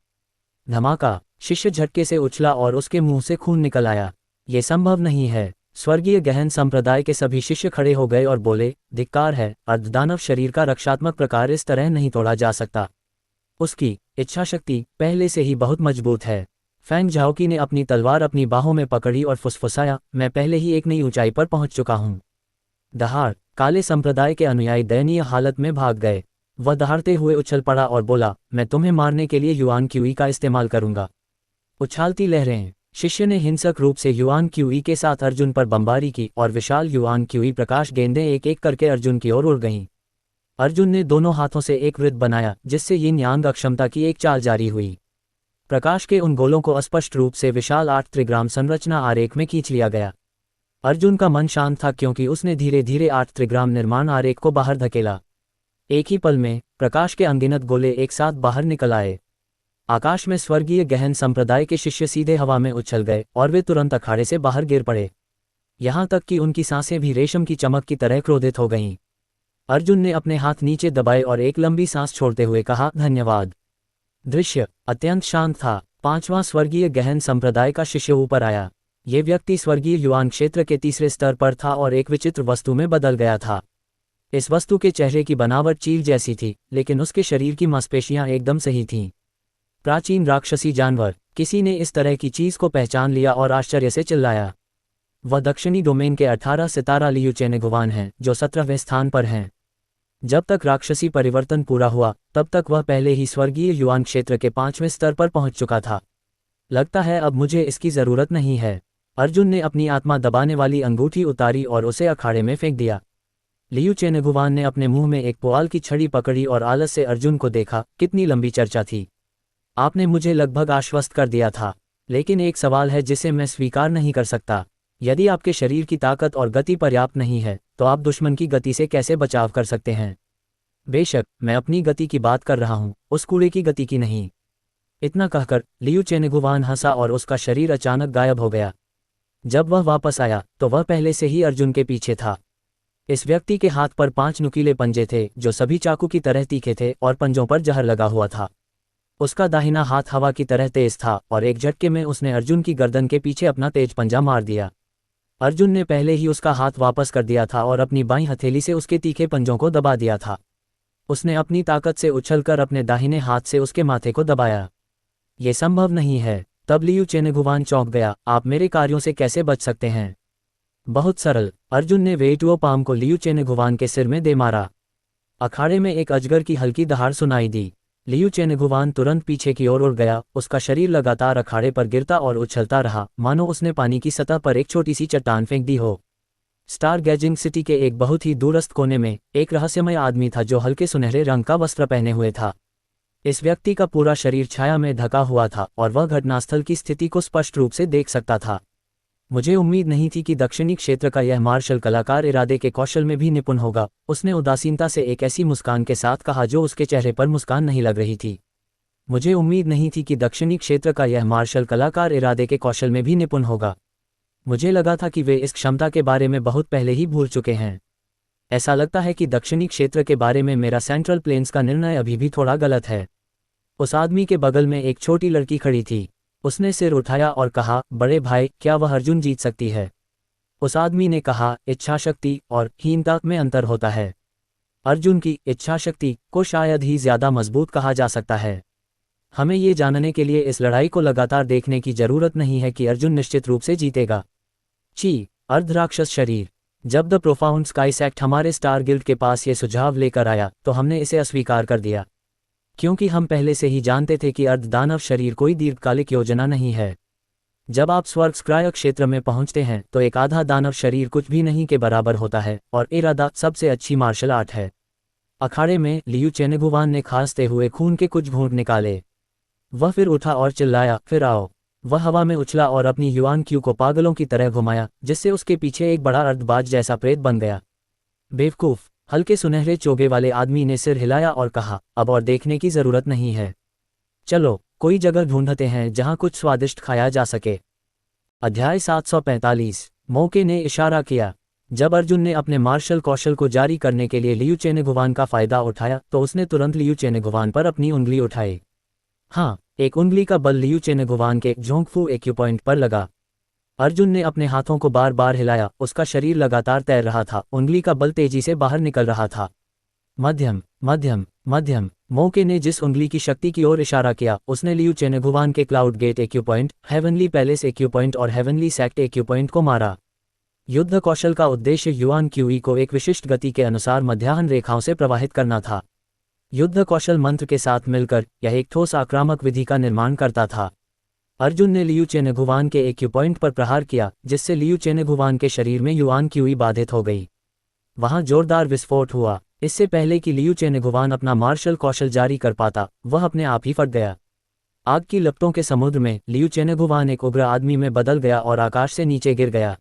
धमाका। शिष्य झटके से उछला और उसके मुंह से खून निकल आया। ये संभव नहीं है। स्वर्गीय गहन संप्रदाय के सभी शिष्य खड़े हो गए और बोले, धिक्कार है, अर्धदानव शरीर का रक्षात्मक प्रकार इस तरह नहीं तोड़ा जा सकता। उसकी इच्छा शक्ति पहले से ही बहुत मजबूत है। फैंग झाओकी ने अपनी तलवार अपनी बाहों में पकड़ी और फुसफुसाया, मैं पहले ही एक नई ऊंचाई पर पहुंच चुका हूं। दहाड़। काले संप्रदाय के अनुयायी दयनीय हालत में भाग गए। वह दहाड़ते हुए उछल पड़ा और बोला, मैं तुम्हें मारने के लिए युआन क्यूई का इस्तेमाल करूंगा। उछालती लहरें। शिष्य ने हिंसक रूप से युआन क्यूई के साथ अर्जुन पर बमबारी की और विशाल युआन क्यूई प्रकाश गेंदें एक एक करके अर्जुन की ओर उड़ गईं। अर्जुन ने दोनों हाथों से एक वृत्त बनाया, जिससे यिन यांग अक्षमता की एक चाल जारी हुई। प्रकाश के उन गोलों को अस्पष्ट रूप से विशाल 8 त्रिग्राम संरचना आरेख में खींच लिया गया। अर्जुन का मन शांत था क्योंकि उसने धीरे धीरे 8 त्रिग्राम निर्माण आरेख को बाहर धकेला। एक ही पल में प्रकाश के अनगिनत गोले एक साथ बाहर निकल आए। आकाश में स्वर्गीय गहन संप्रदाय के शिष्य सीधे हवा में उछल गए और वे तुरंत अखाड़े से बाहर गिर पड़े। यहाँ तक कि उनकी सांसें भी रेशम की चमक की तरह क्रोधित हो गईं। अर्जुन ने अपने हाथ नीचे दबाए और एक लंबी सांस छोड़ते हुए कहा, धन्यवाद। दृश्य अत्यंत शांत था। 5वां स्वर्गीय गहन संप्रदाय का शिष्य ऊपर आया। ये व्यक्ति स्वर्गीय युआन क्षेत्र के तीसरे स्तर पर था और एक विचित्र वस्तु में बदल गया था। इस वस्तु के चेहरे की बनावट चील जैसी थी, लेकिन उसके शरीर की मांसपेशियां एकदम सही थीं। प्राचीन राक्षसी जानवर। किसी ने इस तरह की चीज को पहचान लिया और आश्चर्य से चिल्लाया। वह दक्षिणी डोमेन के 18 सितारा लियू चेनेगुवान हैं, जो 17वें स्थान पर हैं। जब तक राक्षसी परिवर्तन पूरा हुआ, तब तक वह पहले ही स्वर्गीय युआन क्षेत्र के 5वें स्तर पर पहुंच चुका था। लगता है अब मुझे इसकी जरूरत नहीं है। अर्जुन ने अपनी आत्मा दबाने वाली अंगूठी उतारी और उसे अखाड़े में फेंक दिया। लियू चेनेगुवान ने अपने मुंह में एक पुआल की छड़ी पकड़ी और आलस से अर्जुन को देखा। कितनी लंबी चर्चा थी। आपने मुझे लगभग आश्वस्त कर दिया था, लेकिन एक सवाल है जिसे मैं स्वीकार नहीं कर सकता। यदि आपके शरीर की ताकत और गति पर्याप्त नहीं है, तो आप दुश्मन की गति से कैसे बचाव कर सकते हैं? बेशक, मैं अपनी गति की बात कर रहा हूं, उस कूड़े की गति की नहीं। इतना कहकर लियू चेनेगुवान हंसा और उसका शरीर अचानक गायब हो गया। जब वह वापस आया, तो वह पहले से ही अर्जुन के पीछे था। इस व्यक्ति के हाथ पर 5 नुकीले पंजे थे, जो सभी चाकू की तरह तीखे थे और पंजों पर जहर लगा हुआ था। उसका दाहिना हाथ हवा की तरह तेज था और एक झटके में उसने अर्जुन की गर्दन के पीछे अपना तेज पंजा मार दिया। अर्जुन ने पहले ही उसका हाथ वापस कर दिया था और अपनी बाईं हथेली से उसके तीखे पंजों को दबा दिया था। उसने अपनी ताकत से उछलकर अपने दाहिने हाथ से उसके माथे को दबाया। ये संभव नहीं है। तब लियू चेनेगुवान चौंक गया। आप मेरे कार्यों से कैसे बच सकते हैं? बहुत सरल। अर्जुन ने वेटुओ पाम को लियू चेनेगुवान के सिर में दे मारा। अखाड़े में एक अजगर की हल्की दहाड़ सुनाई दी। लियू चेनेगुवान तुरंत पीछे की ओर उड़ गया। उसका शरीर लगातार अखाड़े पर गिरता और उछलता रहा, मानो उसने पानी की सतह पर एक छोटी सी चट्टान फेंक दी हो। स्टार गैजिंग सिटी के एक बहुत ही दूरस्थ कोने में एक रहस्यमय आदमी था जो हल्के सुनहरे रंग का वस्त्र पहने हुए था। इस व्यक्ति का पूरा शरीर छाया में ढका हुआ था और वह घटनास्थल की स्थिति को स्पष्ट रूप से देख सकता था। मुझे उम्मीद नहीं थी कि दक्षिणी क्षेत्र का यह मार्शल कलाकार इरादे के कौशल में भी निपुण होगा, उसने उदासीनता से एक ऐसी मुस्कान के साथ कहा जो उसके चेहरे पर मुस्कान नहीं लग रही थी। मुझे उम्मीद नहीं थी कि दक्षिणी क्षेत्र का यह मार्शल कलाकार इरादे के कौशल में भी निपुण होगा। मुझे लगा था कि वे इस क्षमता के बारे में बहुत पहले ही भूल चुके हैं। ऐसा लगता है कि दक्षिणी क्षेत्र के बारे में मेरा सेंट्रल प्लेन्स का निर्णय अभी भी थोड़ा गलत है। उस आदमी के बगल में एक छोटी लड़की खड़ी थी। उसने सिर उठाया और कहा, बड़े भाई, क्या वह अर्जुन जीत सकती है? उस आदमी ने कहा, इच्छाशक्ति और हीनता में अंतर होता है। अर्जुन की इच्छाशक्ति को शायद ही ज्यादा मजबूत कहा जा सकता है। हमें ये जानने के लिए इस लड़ाई को लगातार देखने की जरूरत नहीं है कि अर्जुन निश्चित रूप से जीतेगा। अर्धराक्षस शरीर। जब द प्रोफाउंड स्काई सेक्ट हमारे स्टार गिल्ड के पास ये सुझाव लेकर आया, तो हमने इसे अस्वीकार कर दिया। क्योंकि हम पहले से ही जानते थे कि अर्धदानव शरीर कोई दीर्घकालिक योजना नहीं है। जब आप स्वर्गक्राय क्षेत्र में पहुंचते हैं तो एक आधा दानव शरीर कुछ भी नहीं के बराबर होता है, और इरादा सबसे अच्छी मार्शल आर्ट है। अखाड़े में लियू चेनेगुवान ने खांसते हुए खून के कुछ घूंट निकाले। वह फिर उठा और चिल्लाया, फिर आओ। वह हवा में उछला और अपनी युआन क्यू को पागलों की तरह घुमाया, जिससे उसके पीछे एक बड़ा अर्धबाज जैसा प्रेत बन गया। बेवकूफ, हल्के सुनहरे चोगे वाले आदमी ने सिर हिलाया और कहा, अब और देखने की जरूरत नहीं है। चलो कोई जगह ढूंढते हैं जहां कुछ स्वादिष्ट खाया जा सके। अध्याय 745। मौके ने इशारा किया। जब अर्जुन ने अपने मार्शल कौशल को जारी करने के लिए लियू चेनेगुवान का फायदा उठाया तो उसने तुरंत लियू चेनेगुवान पर अपनी उंगली उठाई। हाँ, एक उंगली का बल लियू चेनेगुवान के जोंगफू एक्यूपॉइंट पर लगा। अर्जुन ने अपने हाथों को बार बार हिलाया, उसका शरीर लगातार तैर रहा था, उंगली का बल तेजी से बाहर निकल रहा था। मध्यम मध्यम मध्यम। मौके ने जिस उंगली की शक्ति की ओर इशारा किया उसने लियू चेनेगुवान के cloud gate acupoint, heavenly palace acupoint और हेवनली सेक्ट एक्यूपॉइंट को मारा। युद्ध कौशल का उद्देश्य युआन क्यूई को एक विशिष्ट गति के अनुसार मध्याह्न रेखाओं से प्रवाहित करना था। युद्ध कौशल मंत्र के साथ मिलकर यह एक ठोस आक्रामक विधि का निर्माण करता था। अर्जुन ने लियू चेनेगुवान के एक्यूपॉइंट पर प्रहार किया, जिससे लियू चेनेगुवान के शरीर में युआन क्यूई बाधित हो गई। वहां जोरदार विस्फोट हुआ। इससे पहले कि लियू चेनेगुवान अपना मार्शल कौशल जारी कर पाता, वह अपने आप ही फट गया। आग की लपटों के समुद्र में लियू चेनेगुवान एक उग्र आदमी में बदल गया और आकाश से नीचे गिर गया।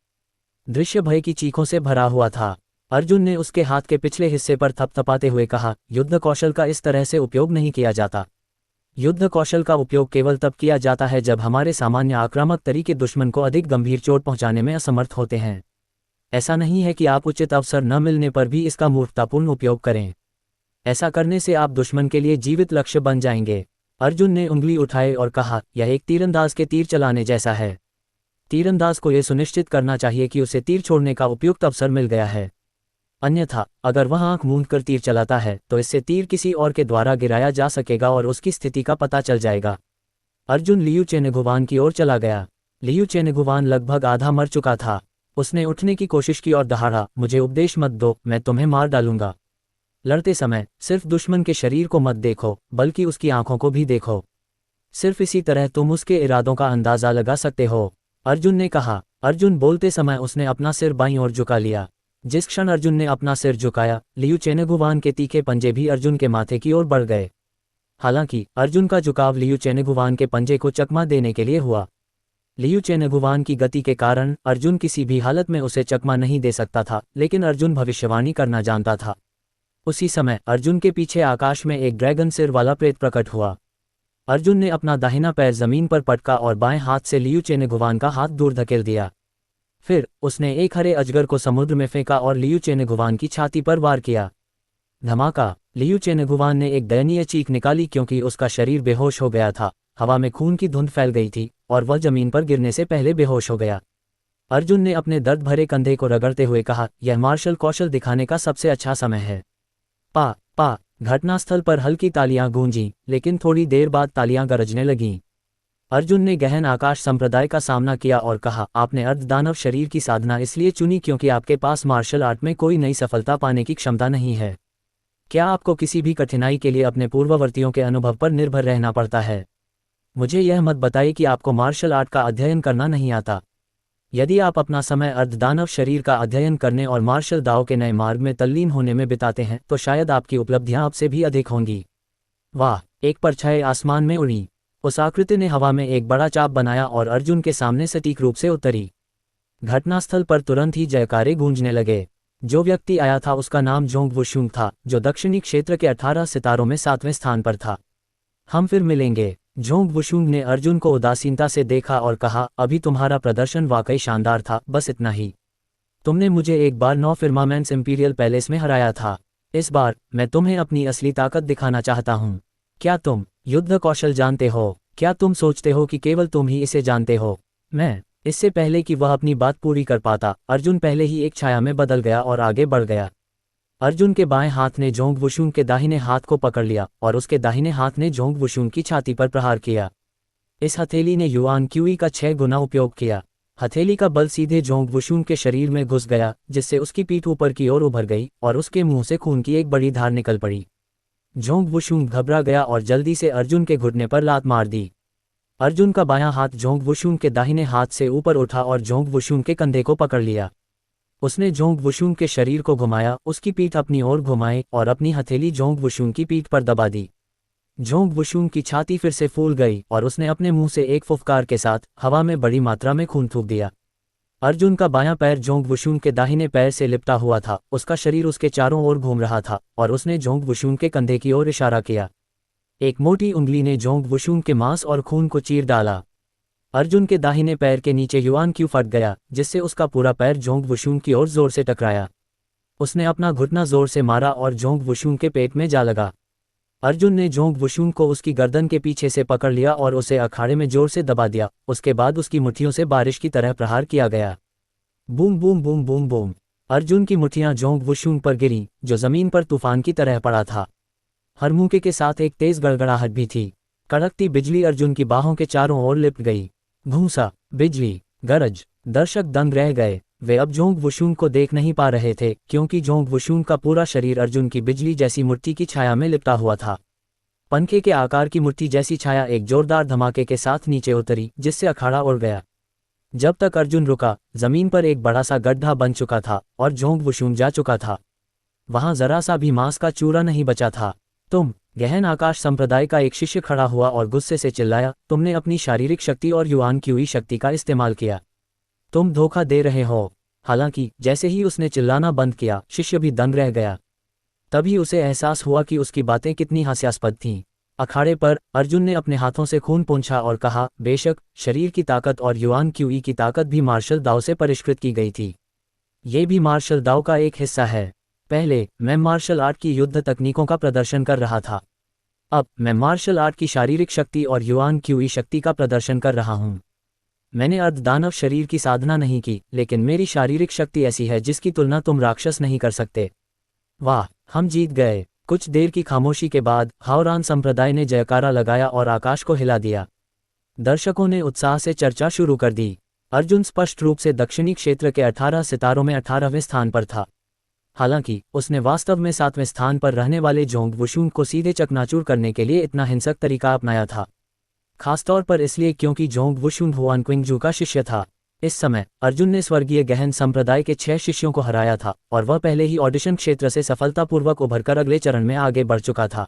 दृश्य भय की चीखों से भरा हुआ था। अर्जुन ने उसके हाथ के पिछले हिस्से पर थपथपाते हुए कहा, युद्ध कौशल का इस तरह से उपयोग नहीं किया जाता। युद्ध कौशल का उपयोग केवल तब किया जाता है जब हमारे सामान्य आक्रामक तरीके दुश्मन को अधिक गंभीर चोट पहुंचाने में असमर्थ होते हैं। ऐसा नहीं है कि आप उचित अवसर न मिलने पर भी इसका मूर्खतापूर्ण उपयोग करें। ऐसा करने से आप दुश्मन के लिए जीवित लक्ष्य बन जाएंगे। अर्जुन ने उंगली उठाई और कहा, यह एक तीरंदाज के तीर चलाने जैसा है। तीरंदाज को यह सुनिश्चित करना चाहिए कि उसे तीर छोड़ने का उपयुक्त अवसर मिल गया है। अन्यथा अगर वह आंख मूंदकर तीर चलाता है तो इससे तीर किसी और के द्वारा गिराया जा सकेगा और उसकी स्थिति का पता चल जाएगा। अर्जुन लियू चेनेगुवान की ओर चला गया। लियू चेनेगुवान लगभग आधा मर चुका था। उसने उठने की कोशिश की और दहाड़ा, मुझे उपदेश मत दो, मैं तुम्हें मार डालूंगा। लड़ते समय सिर्फ दुश्मन के शरीर को मत देखो, बल्कि उसकी आंखों को भी देखो। सिर्फ इसी तरह तुम उसके इरादों का अंदाजा लगा सकते हो, अर्जुन ने कहा। अर्जुन बोलते समय उसने अपना सिर बाईं ओर झुका लिया। जिस क्षण अर्जुन ने अपना सिर झुकाया, लियू चेनेगुवान के तीखे पंजे भी अर्जुन के माथे की ओर बढ़ गए। हालांकि अर्जुन का झुकाव लियू चेनेगुवान के पंजे को चकमा देने के लिए हुआ। लियू चेनेगुवान की गति के कारण अर्जुन किसी भी हालत में उसे चकमा नहीं दे सकता था, लेकिन अर्जुन भविष्यवाणी करना जानता था। उसी समय अर्जुन के पीछे आकाश में एक ड्रैगन सिर वाला प्रेत प्रकट हुआ। अर्जुन ने अपना दाहिना पैर जमीन पर पटका और बाएं हाथ से लियू चेनेगुवान का हाथ दूर धकेल दिया। फिर उसने एक हरे अजगर को समुद्र में फेंका और लियू चेनेगुवान की छाती पर वार किया। धमाका! लियू चेनेगुवान ने एक दयनीय चीख निकाली क्योंकि उसका शरीर बेहोश हो गया था। हवा में खून की धुंध फैल गई थी और वह जमीन पर गिरने से पहले बेहोश हो गया। अर्जुन ने अपने दर्द भरे कंधे को रगड़ते हुए कहा, यह मार्शल कौशल दिखाने का सबसे अच्छा समय है। पा पा घटनास्थल पर हल्की तालियां गूंजीं, लेकिन थोड़ी देर बाद तालियां गरजने लगीं। अर्जुन ने गहन आकाश संप्रदाय का सामना किया और कहा, आपने अर्धदानव शरीर की साधना इसलिए चुनी क्योंकि आपके पास मार्शल आर्ट में कोई नई सफलता पाने की क्षमता नहीं है। क्या आपको किसी भी कठिनाई के लिए अपने पूर्ववर्तियों के अनुभव पर निर्भर रहना पड़ता है? मुझे यह मत बताइए कि आपको मार्शल आर्ट का अध्ययन करना नहीं आता। यदि आप अपना समय अर्धदानव शरीर का अध्ययन करने और मार्शल दाव के नए मार्ग में तल्लीन होने में बिताते हैं तो शायद आपकी उपलब्धियां आपसे भी अधिक होंगी। वाह! एक परछाई आसमान में उड़ी। उस आकृति ने हवा में एक बड़ा चाप बनाया और अर्जुन के सामने सटीक रूप से उतरी। घटनास्थल पर तुरंत ही जयकारे गूंजने लगे। जो व्यक्ति आया था उसका नाम जोंग वुशुंग था, जो दक्षिणी क्षेत्र के 18 सितारों में 7वें स्थान पर था। हम फिर मिलेंगे। जोंग वुशुंग ने अर्जुन को उदासीनता से देखा और कहा, अभी तुम्हारा प्रदर्शन वाकई शानदार था, बस इतना ही। तुमने मुझे एक बार 9 फिर्मामेंट्स इंपीरियल पैलेस में हराया था। इस बार मैं तुम्हें अपनी असली ताकत दिखाना चाहता हूँ। क्या तुम युद्ध कौशल जानते हो? क्या तुम सोचते हो कि केवल तुम ही इसे जानते हो? मैं। इससे पहले कि वह अपनी बात पूरी कर पाता, अर्जुन पहले ही एक छाया में बदल गया और आगे बढ़ गया। अर्जुन के बाएं हाथ ने जोंग वुशुंग के दाहिने हाथ को पकड़ लिया और उसके दाहिने हाथ ने जोंग वुशुंग की छाती पर प्रहार किया। इस हथेली ने युआन क्यूई का 6 गुना उपयोग किया। हथेली का बल सीधे जोंग वुशुंग के शरीर में घुस गया, जिससे उसकी पीठ ऊपर की ओर उभर गई और उसके मुंह से खून की एक बड़ी धार निकल पड़ी। जोंग वुशुंग घबरा गया और जल्दी से अर्जुन के घुटने पर लात मार दी। अर्जुन का बायां हाथ जोंग वुशुंग के दाहिने हाथ से ऊपर उठा और जोंग वुशुंग के कंधे को पकड़ लिया। उसने जोंग वुशुंग के शरीर को घुमाया, उसकी पीठ अपनी ओर घुमाई और अपनी हथेली जोंग वुशुंग की पीठ पर दबा दी। जोंग वुशुंग की छाती फिर से फूल गई और उसने अपने मुंह से एक फुफकार के साथ हवा में बड़ी मात्रा में खून थूक दिया। अर्जुन का बायां पैर जोंग वुशुंग के दाहिने पैर से लिपटा हुआ था, उसका शरीर उसके चारों ओर घूम रहा था और उसने जोंग वुशुंग के कंधे की ओर इशारा किया। एक मोटी उंगली ने जोंग वुशुंग के मांस और खून को चीर डाला। अर्जुन के दाहिने पैर के नीचे युआन क्यू फट गया, जिससे उसका पूरा पैर जोंग वुशुंग की ओर जोर से टकराया। उसने अपना घुटना जोर से मारा और जोंग वुशुंग के पेट में जा लगा। अर्जुन ने जोंग वुशुंग को उसकी गर्दन के पीछे से पकड़ लिया और उसे अखाड़े में जोर से दबा दिया। उसके बाद उसकी मुट्ठियों से बारिश की तरह प्रहार किया गया। Boom boom boom boom boom. Arjun की मुट्ठियां जोंग वुशुंग पर गिरीं, जो जमीन पर तूफान की तरह पड़ा था। हर मूके के साथ एक तेज गड़गड़ाहट भी थी। कड़कती बिजली अर्जुन की बाहों के चारों ओर लिपट गई। भूंसा, बिजली, गरज। दर्शक दंग रह गए। वे अब जोंग वुशुंग को देख नहीं पा रहे थे, क्योंकि जोंग वुशुंग का पूरा शरीर अर्जुन की बिजली जैसी मुट्ठी की छाया में लिपटा हुआ था। पंखे के आकार की मुट्ठी जैसी छाया एक जोरदार धमाके के साथ नीचे उतरी, जिससे अखाड़ा उड़ गया। जब तक अर्जुन रुका, जमीन पर एक बड़ा सा गड्ढा बन चुका था और जोंग वुशुंग जा चुका था। वहां जरा सा भी मांस का चूरा नहीं बचा था। तुम, गहन आकाश संप्रदाय का एक शिष्य खड़ा हुआ और गुस्से से चिल्लाया, तुमने अपनी शारीरिक शक्ति और युआन क्यूई शक्ति का इस्तेमाल किया। तुम धोखा दे रहे हो। हालांकि जैसे ही उसने चिल्लाना बंद किया, शिष्य भी दंग रह गया। तभी उसे एहसास हुआ कि उसकी बातें कितनी हास्यास्पद थीं। अखाड़े पर अर्जुन ने अपने हाथों से खून पोंछा और कहा, बेशक शरीर की ताकत और युआन क्यूई की ताकत भी मार्शल दाव से परिष्कृत की गई थी। ये भी मार्शल दाव का एक हिस्सा है। पहले मैं मार्शल आर्ट की युद्ध तकनीकों का प्रदर्शन कर रहा था। अब मैं मार्शल आर्ट की शारीरिक शक्ति और युआन क्यूई शक्ति का प्रदर्शन कर रहा हूँ। मैंने अर्धदानव शरीर की साधना नहीं की, लेकिन मेरी शारीरिक शक्ति ऐसी है जिसकी तुलना तुम राक्षस नहीं कर सकते। वाह, हम जीत गए। कुछ देर की खामोशी के बाद हाओरान संप्रदाय ने जयकारा लगाया और आकाश को हिला दिया। दर्शकों ने उत्साह से चर्चा शुरू कर दी। अर्जुन स्पष्ट रूप से दक्षिणी क्षेत्र के 18 सितारों में 18वें स्थान पर था। हालांकि उसने वास्तव में 7वें स्थान पर रहने वाले जोंग वुशुंग को सीधे चकनाचूर करने के लिए इतना हिंसक तरीका अपनाया था। खासतौर पर इसलिए क्योंकि जोंग वुशुंग हुआन क्विंगजू का शिष्य था। इस समय अर्जुन ने स्वर्गीय गहन संप्रदाय के 6 शिष्यों को हराया था और वह पहले ही ऑडिशन क्षेत्र से सफलतापूर्वक उभरकर अगले चरण में आगे बढ़ चुका था।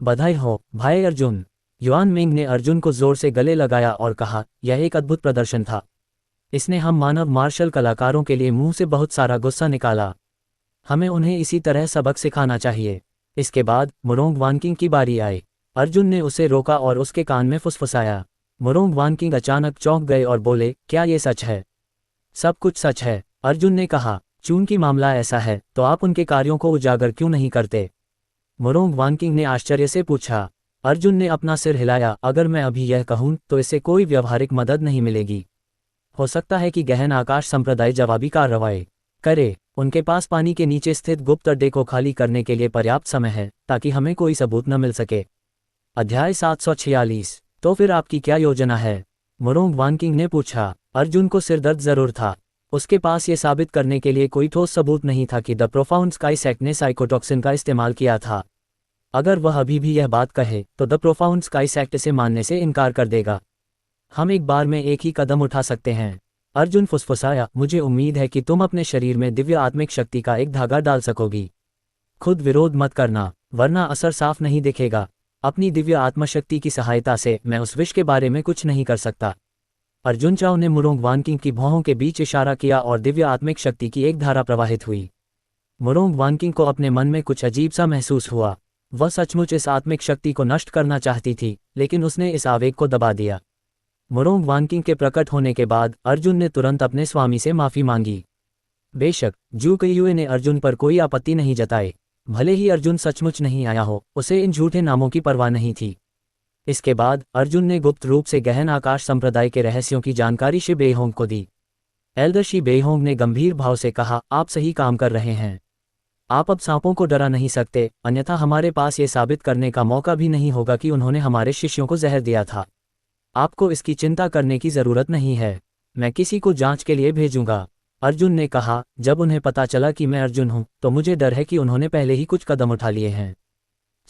बधाई हो भाई अर्जुन। युआन मिंग ने अर्जुन को जोर से गले लगाया और कहा, यह एक अद्भुत प्रदर्शन था। इसने हम मानव मार्शल कलाकारों के लिए मुंह से बहुत सारा गुस्सा निकाला। हमें उन्हें इसी तरह सबक सिखाना चाहिए। इसके बाद मुरोंग वानकिंग की बारी आई। अर्जुन ने उसे रोका और उसके कान में फुसफुसाया। मुरोंग वानकिंग अचानक चौंक गए और बोले, क्या ये सच है? सब कुछ सच है, अर्जुन ने कहा। चूंकि मामला ऐसा है, तो आप उनके कार्यों को उजागर क्यों नहीं करते? मुरोंग वानकिंग ने आश्चर्य से पूछा। अर्जुन ने अपना सिर हिलाया, अगर मैं अभी यह कहूं तो इससे कोई व्यावहारिक मदद नहीं मिलेगी। हो सकता है कि गहन आकाश संप्रदाय जवाबी कार्रवाई करे। उनके पास पानी के नीचे स्थित गुप्त अड्डे को खाली करने के लिए पर्याप्त समय है, ताकि हमें कोई सबूत न मिल सके। अध्याय 746। तो फिर आपकी क्या योजना है? मुरोंग वानकिंग ने पूछा। अर्जुन को सिरदर्द जरूर था। उसके पास ये साबित करने के लिए कोई ठोस सबूत नहीं था कि द प्रोफाउंड स्काई सेक्ट ने साइकोटॉक्सिन का इस्तेमाल किया था। अगर वह अभी भी यह बात कहे, तो द प्रोफाउंड स्काई सेक्ट इसे मानने से इनकार कर देगा। हम एक बार में एक ही कदम उठा सकते हैं। अर्जुन फुसफुसाया, मुझे उम्मीद है कि तुम अपने शरीर में दिव्य आत्मिक शक्ति का एक धागा डाल सकोगी। खुद विरोध मत करना, वरना असर साफ नहीं दिखेगा। अपनी दिव्य आत्मशक्ति की सहायता से मैं उस विष के बारे में कुछ नहीं कर सकता। अर्जुन चाओ ने मुरोंग वानकिंग की भौहों के बीच इशारा किया और दिव्य आत्मिक शक्ति की एक धारा प्रवाहित हुई। मुरोंग वानकिंग को अपने मन में कुछ अजीब सा महसूस हुआ। वह सचमुच इस आत्मिक शक्ति को नष्ट करना चाहती थी, लेकिन उसने इस आवेग को दबा दिया। मुरोंग वानकिंग के प्रकट होने के बाद अर्जुन ने तुरंत अपने स्वामी से माफी मांगी। बेशक जू कयुए ने अर्जुन पर कोई आपत्ति नहीं जताई। भले ही अर्जुन सचमुच नहीं आया हो, उसे इन झूठे नामों की परवाह नहीं थी। इसके बाद अर्जुन ने गुप्त रूप से गहन आकाश संप्रदाय के रहस्यों की जानकारी शि बेहोंग को दी। एल्डर शि बेहोंग ने गंभीर भाव से कहा, आप सही काम कर रहे हैं। आप अब सांपों को डरा नहीं सकते, अन्यथा हमारे पास ये साबित करने का मौका भी नहीं होगा कि उन्होंने हमारे शिष्यों को जहर दिया था। आपको इसकी चिंता करने की जरूरत नहीं है। मैं किसी को जांच के लिए भेजूंगा। अर्जुन ने कहा, जब उन्हें पता चला कि मैं अर्जुन हूं, तो मुझे डर है कि उन्होंने पहले ही कुछ कदम उठा लिए हैं।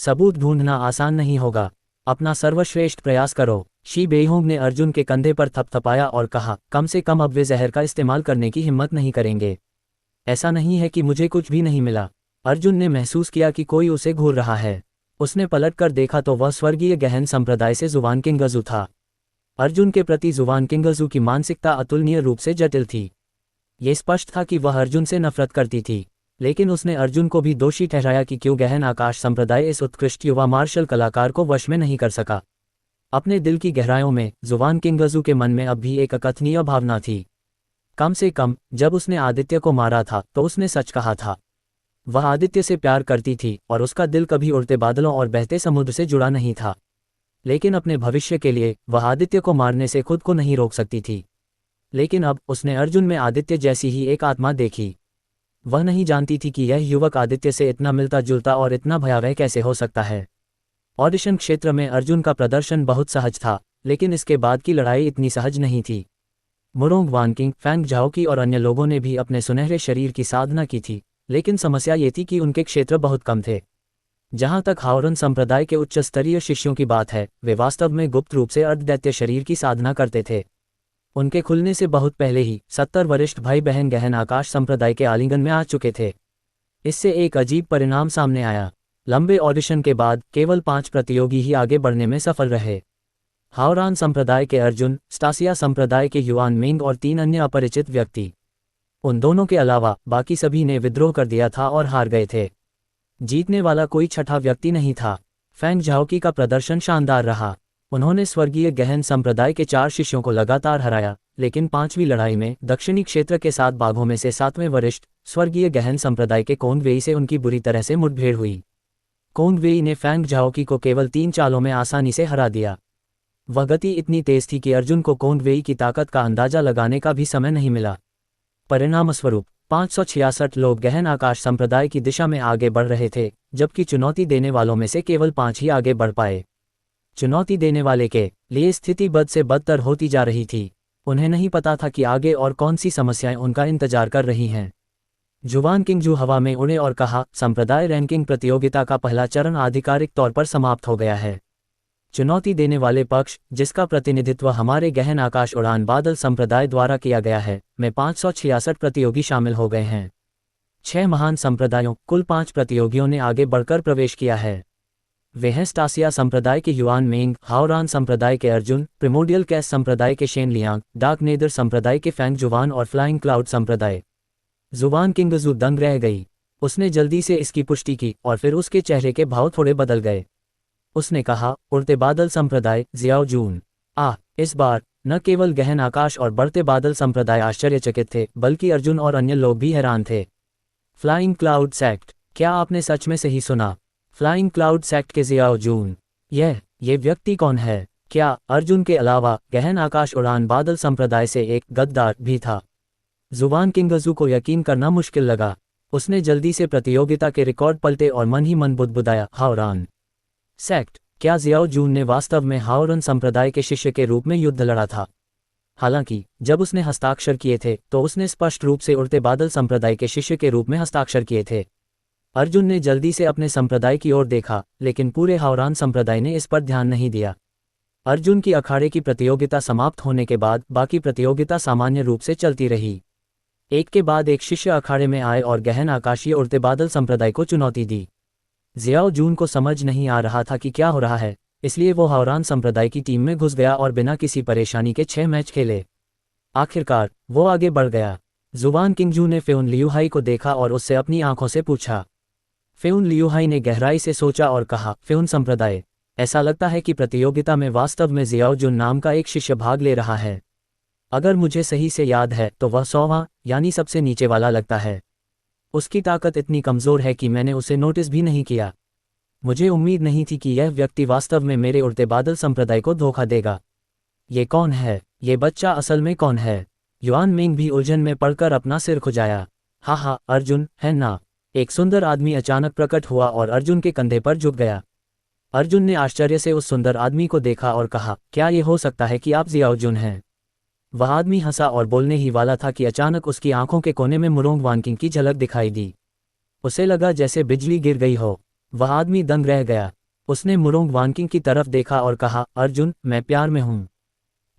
सबूत ढूंढना आसान नहीं होगा। अपना सर्वश्रेष्ठ प्रयास करो। शी बेहोंग ने अर्जुन के कंधे पर थपथपाया और कहा, कम से कम अब वे जहर का इस्तेमाल करने की हिम्मत नहीं करेंगे। ऐसा नहीं है कि मुझे कुछ भी नहीं मिला। अर्जुन ने महसूस किया कि कोई उसे घूर रहा है। उसने पलटकर देखा तो वह स्वर्गीय गहन संप्रदाय से जुवान किंगजू था। अर्जुन के प्रति जुवान किंगजू की मानसिकता अतुलनीय रूप से जटिल थी। ये स्पष्ट था कि वह अर्जुन से नफरत करती थी, लेकिन उसने अर्जुन को भी दोषी ठहराया कि क्यों गहन आकाश संप्रदाय इस उत्कृष्ट युवा मार्शल कलाकार को वश में नहीं कर सका। अपने दिल की गहराइयों में जुवान किंगजू के मन में अब भी एक अकथनीय भावना थी। कम से कम जब उसने आदित्य को मारा था तो उसने सच कहा था। वह आदित्य से प्यार करती थी और उसका दिल कभी उड़ते बादलों और बहते समुद्र से जुड़ा नहीं था। लेकिन अपने भविष्य के लिए वह आदित्य को मारने से खुद को नहीं रोक सकती थी। लेकिन अब उसने अर्जुन में आदित्य जैसी ही एक आत्मा देखी। वह नहीं जानती थी कि यह युवक आदित्य से इतना मिलता जुलता और इतना भयावह कैसे हो सकता है। ऑडिशन क्षेत्र में अर्जुन का प्रदर्शन बहुत सहज था, लेकिन इसके बाद की लड़ाई इतनी सहज नहीं थी। मुरोंग वानकिंग, फैंग झाओकी और अन्य लोगों ने भी अपने सुनहरे शरीर की साधना की थी, लेकिन समस्या ये थी कि उनके क्षेत्र बहुत कम थे। जहां तक हाओरन संप्रदाय के उच्च स्तरीय शिष्यों की बात है, वे वास्तव में गुप्त रूप से अर्धदैत्य शरीर की साधना करते थे। उनके खुलने से बहुत पहले ही 70 वरिष्ठ भाई बहन गहन आकाश संप्रदाय के आलिंगन में आ चुके थे। इससे एक अजीब परिणाम सामने आया। लंबे ऑडिशन के बाद केवल 5 प्रतियोगी ही आगे बढ़ने में सफल रहे। हाओरान संप्रदाय के अर्जुन, स्टासिया संप्रदाय के युआन मिंग और 3 अन्य अपरिचित व्यक्ति। उन दोनों के अलावा बाकी सभी ने विद्रोह कर दिया था और हार गए थे। जीतने वाला कोई छठा व्यक्ति नहीं था। फैंग झाओकी का प्रदर्शन शानदार रहा। उन्होंने स्वर्गीय गहन संप्रदाय के 4 शिष्यों को लगातार हराया, लेकिन 5वीं लड़ाई में दक्षिणी क्षेत्र के 7 बाघों में से 7वें वरिष्ठ स्वर्गीय गहन संप्रदाय के कोंग वेई से उनकी बुरी तरह से मुठभेड़ हुई। कोंग वेई ने फैंग झाओकी को केवल 3 चालों में आसानी से हरा दिया। वह गति इतनी तेज थी कि अर्जुन को कोंग वेई की ताकत का अंदाजा लगाने का भी समय नहीं मिला। परिणामस्वरूप 566 लोग गहन आकाश संप्रदाय की दिशा में आगे बढ़ रहे थे, जबकि चुनौती देने वालों में से केवल 5 ही आगे बढ़ पाए। चुनौती देने वाले के लिए स्थिति बद से बदतर होती जा रही थी। उन्हें नहीं पता था कि आगे और कौन सी समस्याएं उनका इंतजार कर रही हैं। जुवान किंगजू हवा में उड़े और कहा, संप्रदाय रैंकिंग प्रतियोगिता का पहला चरण आधिकारिक तौर पर समाप्त हो गया है। चुनौती देने वाले पक्ष, जिसका प्रतिनिधित्व हमारे गहन आकाश उड़ान बादल संप्रदाय द्वारा किया गया है, में 566 प्रतियोगी शामिल हो गए हैं। 6 महान संप्रदायों, कुल 5 प्रतियोगियों ने आगे बढ़कर प्रवेश किया है। वे हैं स्टासिया संप्रदाय के युआन मेंग, हाओरान संप्रदाय के अर्जुन, प्रिमोडियल कैस संप्रदाय के शेन लियांग, डार्क नेदर संप्रदाय के फैंग जुवान और फ्लाइंग क्लाउड संप्रदाय। जुवान किंगजू दंग रह गई। उसने जल्दी से इसकी पुष्टि की और फिर उसके चेहरे के भाव थोड़े बदल गए। उसने कहा, उड़ते बादल संप्रदाय, जियाओ जून। इस बार न केवल गहन आकाश और बढ़ते बादल संप्रदाय आश्चर्यचकित थे, बल्कि अर्जुन और अन्य लोग भी हैरान थे। फ्लाइंग क्लाउड सेक्ट, क्या आपने सच में सही सुना? फ्लाइंग क्लाउड सेक्ट के जियाओ जून। ये व्यक्ति कौन है? क्या अर्जुन के अलावा गहन आकाश उड़ान बादल संप्रदाय से एक गद्दार भी था? जुवान किंगजू को यकीन करना मुश्किल लगा। उसने जल्दी से प्रतियोगिता के रिकॉर्ड पलटे और मन ही मन बुदबुदाया, हाओरान सेक्ट। क्या जियाओ जून ने वास्तव में हाओरन संप्रदाय के शिष्य के रूप में युद्ध लड़ा था? हालांकि जब उसने हस्ताक्षर किए थे तो उसने स्पष्ट रूप से उड़ते बादल संप्रदाय के शिष्य के रूप में हस्ताक्षर किए थे। अर्जुन ने जल्दी से अपने संप्रदाय की ओर देखा, लेकिन पूरे हाओरान संप्रदाय ने इस पर ध्यान नहीं दिया। अर्जुन की अखाड़े की प्रतियोगिता समाप्त होने के बाद बाकी प्रतियोगिता सामान्य रूप से चलती रही। एक के बाद एक शिष्य अखाड़े में आए और गहन आकाशीय उड़ते बादल संप्रदाय को चुनौती दी। जियाओ जून को समझ नहीं आ रहा था कि क्या हो रहा है, इसलिए वो हाओरान संप्रदाय की टीम में घुस गया और बिना किसी परेशानी के 6 मैच खेले। आखिरकार वो आगे बढ़ गया। जुवान किंगजू ने फेउन लियूहाई को देखा और उससे अपनी आंखों से पूछा। फेउन लियूहाई ने गहराई से सोचा और कहा, फेउन संप्रदाय, ऐसा लगता है कि प्रतियोगिता में वास्तव में जियाओ जून नाम का एक शिष्य भाग ले रहा है। अगर मुझे सही से याद है तो वह 100वां यानी सबसे नीचे वाला लगता है। उसकी ताकत इतनी कमज़ोर है कि मैंने उसे नोटिस भी नहीं किया। मुझे उम्मीद नहीं थी कि यह व्यक्ति वास्तव में मेरे उड़ते बादल संप्रदाय को धोखा देगा। ये कौन है? ये बच्चा असल में कौन है? युआन मिंग भी उलझन में पड़कर अपना सिर खुजाया। हाँ, अर्जुन है ना? एक सुंदर आदमी अचानक प्रकट हुआ और अर्जुन के कंधे पर झुक गया। अर्जुन ने आश्चर्य से उस सुंदर आदमी को देखा और कहा, क्या ये हो सकता है कि आप जियाओ जून हैं? वह आदमी हंसा और बोलने ही वाला था कि अचानक उसकी आंखों के कोने में मुरोंग वानकिंग की झलक दिखाई दी। उसे लगा जैसे बिजली गिर गई हो। वह आदमी दंग रह गया। उसने मुरोंग वांकिंग की तरफ देखा और कहा, अर्जुन, मैं प्यार में हूँ।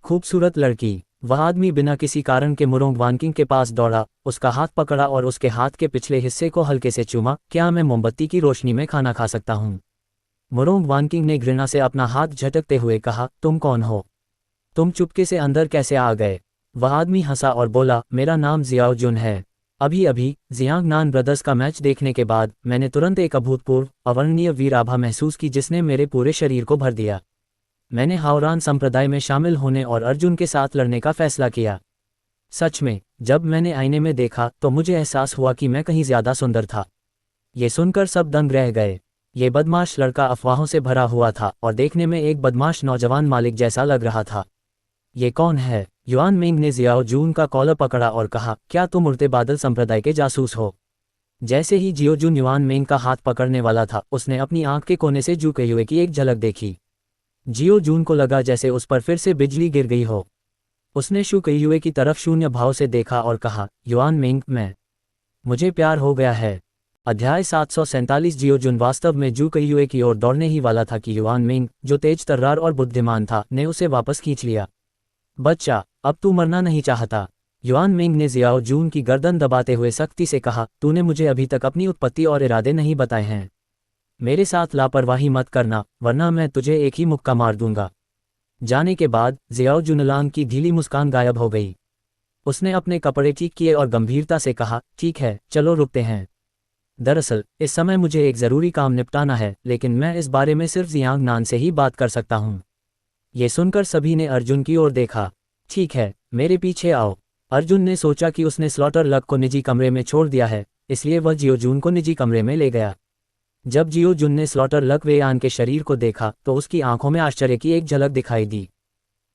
खूबसूरत लड़की। वह आदमी बिना किसी कारण के मुरोंग वांकिंग के पास दौड़ा, उसका हाथ पकड़ा और उसके हाथ के पिछले हिस्से को हल्के से चूमा। क्या मैं मोमबत्ती की रोशनी में खाना खा सकता हूँ? मुरोंग वांकिंग ने घृणा से अपना हाथ झटकते हुए कहा, तुम कौन हो? तुम चुपके से अंदर कैसे आ गए? वह आदमी हंसा और बोला, मेरा नाम जियाओ जुन है। अभी अभी जियांग नान ब्रदर्स का मैच देखने के बाद मैंने तुरंत एक अभूतपूर्व अवर्णनीय वीर आभा महसूस की जिसने मेरे पूरे शरीर को भर दिया। मैंने हाओरान संप्रदाय में शामिल होने और अर्जुन के साथ लड़ने का फैसला किया। सच में, जब मैंने आईने में देखा तो मुझे एहसास हुआ कि मैं कहीं ज्यादा सुंदर था। ये सुनकर सब दंग रह गए। ये बदमाश लड़का अफवाहों से भरा हुआ था और देखने में एक बदमाश नौजवान मालिक जैसा लग रहा था। ये कौन है? युआन मिंग ने जियाओ जून का कॉलर पकड़ा और कहा, क्या तुम उड़ते बादल संप्रदाय के जासूस हो? जैसे ही जियो जून युआन मिंग का हाथ पकड़ने वाला था, उसने अपनी आंख के कोने से जू कयुए की एक झलक देखी। जियो जून को लगा जैसे उस पर फिर से बिजली गिर गई हो। उसने शू कयुए की तरफ शून्य भाव से देखा और कहा, युआन मिंग, मुझे प्यार हो गया है। अध्याय 747। जियो जुन वास्तव में जू कयुए की ओर दौड़ने ही वाला था कि युआन मिंग, जो तेज तर्रार और बुद्धिमान था, ने उसे वापस खींच लिया। बच्चा, अब तू मरना नहीं चाहता? युआन मिंग ने जियाओ जून की गर्दन दबाते हुए सख्ती से कहा, तूने मुझे अभी तक अपनी उत्पत्ति और इरादे नहीं बताए हैं। मेरे साथ लापरवाही मत करना, वरना मैं तुझे एक ही मुक्का मार दूंगा। जाने के बाद जियाओ जुनलांग की ढीली मुस्कान गायब हो गई। उसने अपने कपड़े ठीक किए और गंभीरता से कहा, ठीक है, चलो रुकते हैं। दरअसल इस समय मुझे एक ज़रूरी काम निपटाना है, लेकिन मैं इस बारे में सिर्फ जियांग नान से ही बात कर सकता हूँ। ये सुनकर सभी ने अर्जुन की ओर देखा। ठीक है, मेरे पीछे आओ। अर्जुन ने सोचा कि उसने स्लॉटर लक को निजी कमरे में छोड़ दिया है, इसलिए वह जियो जून को निजी कमरे में ले गया। जब जियो जुन ने स्लॉटर लक वेयान के शरीर को देखा तो उसकी आंखों में आश्चर्य की एक झलक दिखाई दी।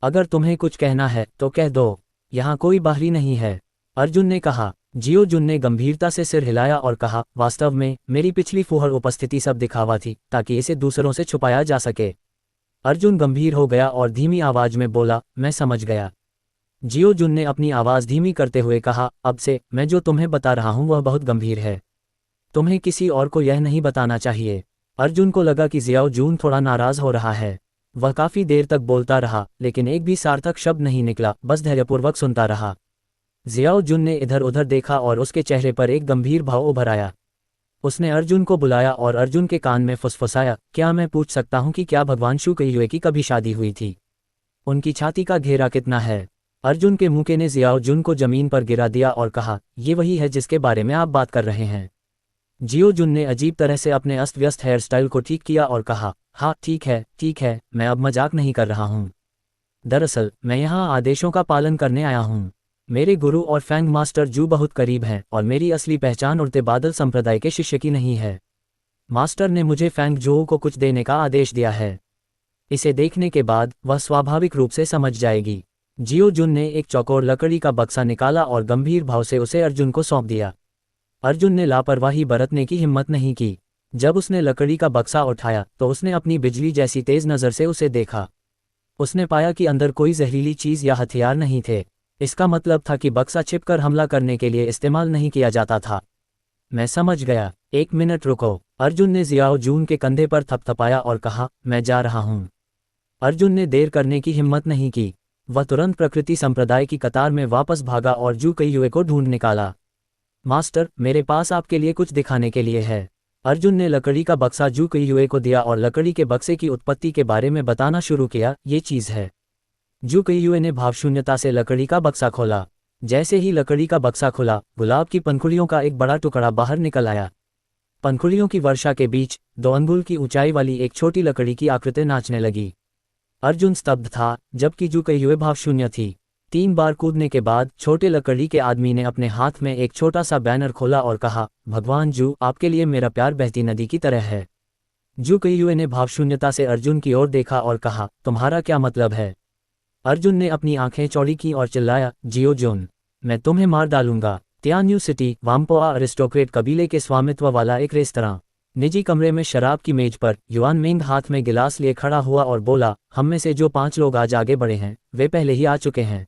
अगर तुम्हें कुछ कहना है तो कह दो, यहाँ कोई बाहरी नहीं है, अर्जुन ने कहा। जियो जुन ने गंभीरता से सिर हिलाया और कहा, वास्तव में मेरी पिछली फूहड़ उपस्थिति सब दिखावा थी ताकि इसे दूसरों से छुपाया जा सके। अर्जुन गंभीर हो गया और धीमी आवाज में बोला, मैं समझ गया। जियो जुन ने अपनी आवाज धीमी करते हुए कहा, अब से मैं जो तुम्हें बता रहा हूं वह बहुत गंभीर है। तुम्हें किसी और को यह नहीं बताना चाहिए। अर्जुन को लगा कि जियाओ जून थोड़ा नाराज हो रहा है। वह काफी देर तक बोलता रहा, लेकिन एक भी सार्थक शब्द नहीं निकला, बस धैर्यपूर्वक सुनता रहा। जियाओ जुन ने इधर उधर देखा और उसके चेहरे पर एक गंभीर भाव उभर आया। उसने अर्जुन को बुलाया और अर्जुन के कान में फुसफुसाया, क्या मैं पूछ सकता हूं कि क्या भगवान शू कयुए की कभी शादी हुई थी? उनकी छाती का घेरा कितना है? अर्जुन के मुंह ने जियाओ जुन को जमीन पर गिरा दिया और कहा, ये वही है जिसके बारे में आप बात कर रहे हैं। जियो जुन ने अजीब तरह से अपने अस्त व्यस्त हेयर स्टाइल को ठीक किया और कहा, हाँ ठीक है, मैं अब मजाक नहीं कर रहा हूँ। दरअसल मैं यहाँ आदेशों का पालन करने आया हूँ। मेरे गुरु और फैंग मास्टर जू बहुत करीब हैं और मेरी असली पहचान उड़ते बादल संप्रदाय के शिष्य की नहीं है। मास्टर ने मुझे फैंग जो को कुछ देने का आदेश दिया है। इसे देखने के बाद वह स्वाभाविक रूप से समझ जाएगी। जियो जुन ने एक चौकोर लकड़ी का बक्सा निकाला और गंभीर भाव से उसे अर्जुन को सौंप दिया। अर्जुन ने लापरवाही बरतने की हिम्मत नहीं की। जब उसने लकड़ी का बक्सा उठाया तो उसने अपनी बिजली जैसी तेज नज़र से उसे देखा। उसने पाया कि अंदर कोई जहरीली चीज़ या हथियार नहीं थे। इसका मतलब था कि बक्सा छिपकर हमला करने के लिए इस्तेमाल नहीं किया जाता था। मैं समझ गया, एक मिनट रुको। अर्जुन ने जियाओ जून के कंधे पर थपथपाया और कहा, मैं जा रहा हूँ। अर्जुन ने देर करने की हिम्मत नहीं की। वह तुरंत प्रकृति संप्रदाय की कतार में वापस भागा और जू कयुए को ढूंढ निकाला। मास्टर, मेरे पास आपके लिए कुछ दिखाने के लिए है। अर्जुन ने लकड़ी का बक्सा जू कयुए को दिया और लकड़ी के बक्से की उत्पत्ति के बारे में बताना शुरू किया, ये चीज़ है। जू कयुए ने भावशून्यता से लकड़ी का बक्सा खोला। जैसे ही लकड़ी का बक्सा खुला, गुलाब की पंखुड़ियों का एक बड़ा टुकड़ा बाहर निकल आया। पंखुड़ियों की वर्षा के बीच 2 अंगुल की ऊंचाई वाली एक छोटी लकड़ी की आकृति नाचने लगी। अर्जुन स्तब्ध था, जबकि जू कयुए भावशून्य थी। 3 बार कूदने के बाद छोटे लकड़ी के आदमी ने अपने हाथ में एक छोटा सा बैनर खोला और कहा, भगवान जू, आपके लिए मेरा प्यार बहती नदी की तरह है। जू कयुए ने भावशून्यता से अर्जुन की ओर देखा और कहा, तुम्हारा क्या मतलब है? अर्जुन ने अपनी आंखें चौड़ी की और चिल्लाया, जियो जुन, मैं तुम्हें मार डालूंगा। तियान्यू सिटी, वाम्पोआ अरिस्टोक्रेट कबीले के स्वामित्व वाला एक रेस्तरां। निजी कमरे में शराब की मेज पर युआन मिंग हाथ में गिलास लिए खड़ा हुआ और बोला, हम में से जो 5 लोग आज आगे बढ़े हैं वे पहले ही आ चुके हैं।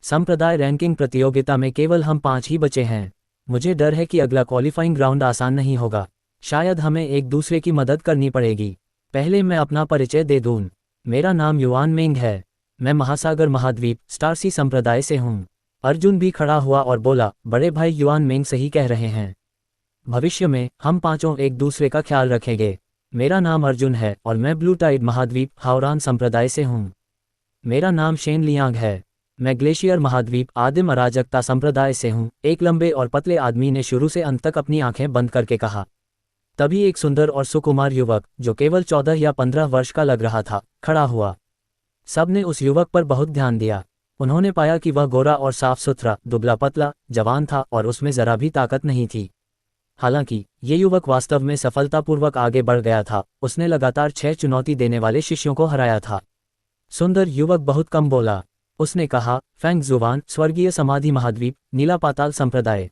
संप्रदाय रैंकिंग प्रतियोगिता में केवल हम 5 ही बचे हैं। मुझे डर है कि अगला क्वालिफाइंग राउंड आसान नहीं होगा। शायद हमें एक दूसरे की मदद करनी पड़ेगी। पहले मैं अपना परिचय दे दूं। मेरा नाम युआन मेंग है। मैं महासागर महाद्वीप स्टारसी संप्रदाय से हूँ। अर्जुन भी खड़ा हुआ और बोला, बड़े भाई युआन मेंग सही कह रहे हैं। भविष्य में हम पांचों एक दूसरे का ख्याल रखेंगे। मेरा नाम अर्जुन है और मैं ब्लू टाइड महाद्वीप हावरान संप्रदाय से हूँ। मेरा नाम शेन लियांग है। मैं ग्लेशियर महाद्वीप आदिम अराजकता संप्रदाय से हूँ। एक लंबे और पतले आदमी ने शुरू से अंत तक अपनी आंखें बंद करके कहा। तभी एक सुंदर और सुकुमार युवक, जो केवल 14 या 15 वर्ष का लग रहा था, खड़ा हुआ। सबने उस युवक पर बहुत ध्यान दिया। उन्होंने पाया कि वह गोरा और साफ सुथरा, दुबला पतला, जवान था और उसमें जरा भी ताकत नहीं थी। हालांकि ये युवक वास्तव में सफलतापूर्वक आगे बढ़ गया था। उसने लगातार 6 चुनौती देने वाले शिष्यों को हराया था। सुंदर युवक बहुत कम बोला। उसने कहा, फेंग जुवान, स्वर्गीय समाधि महाद्वीप, नीला पाताल संप्रदाय।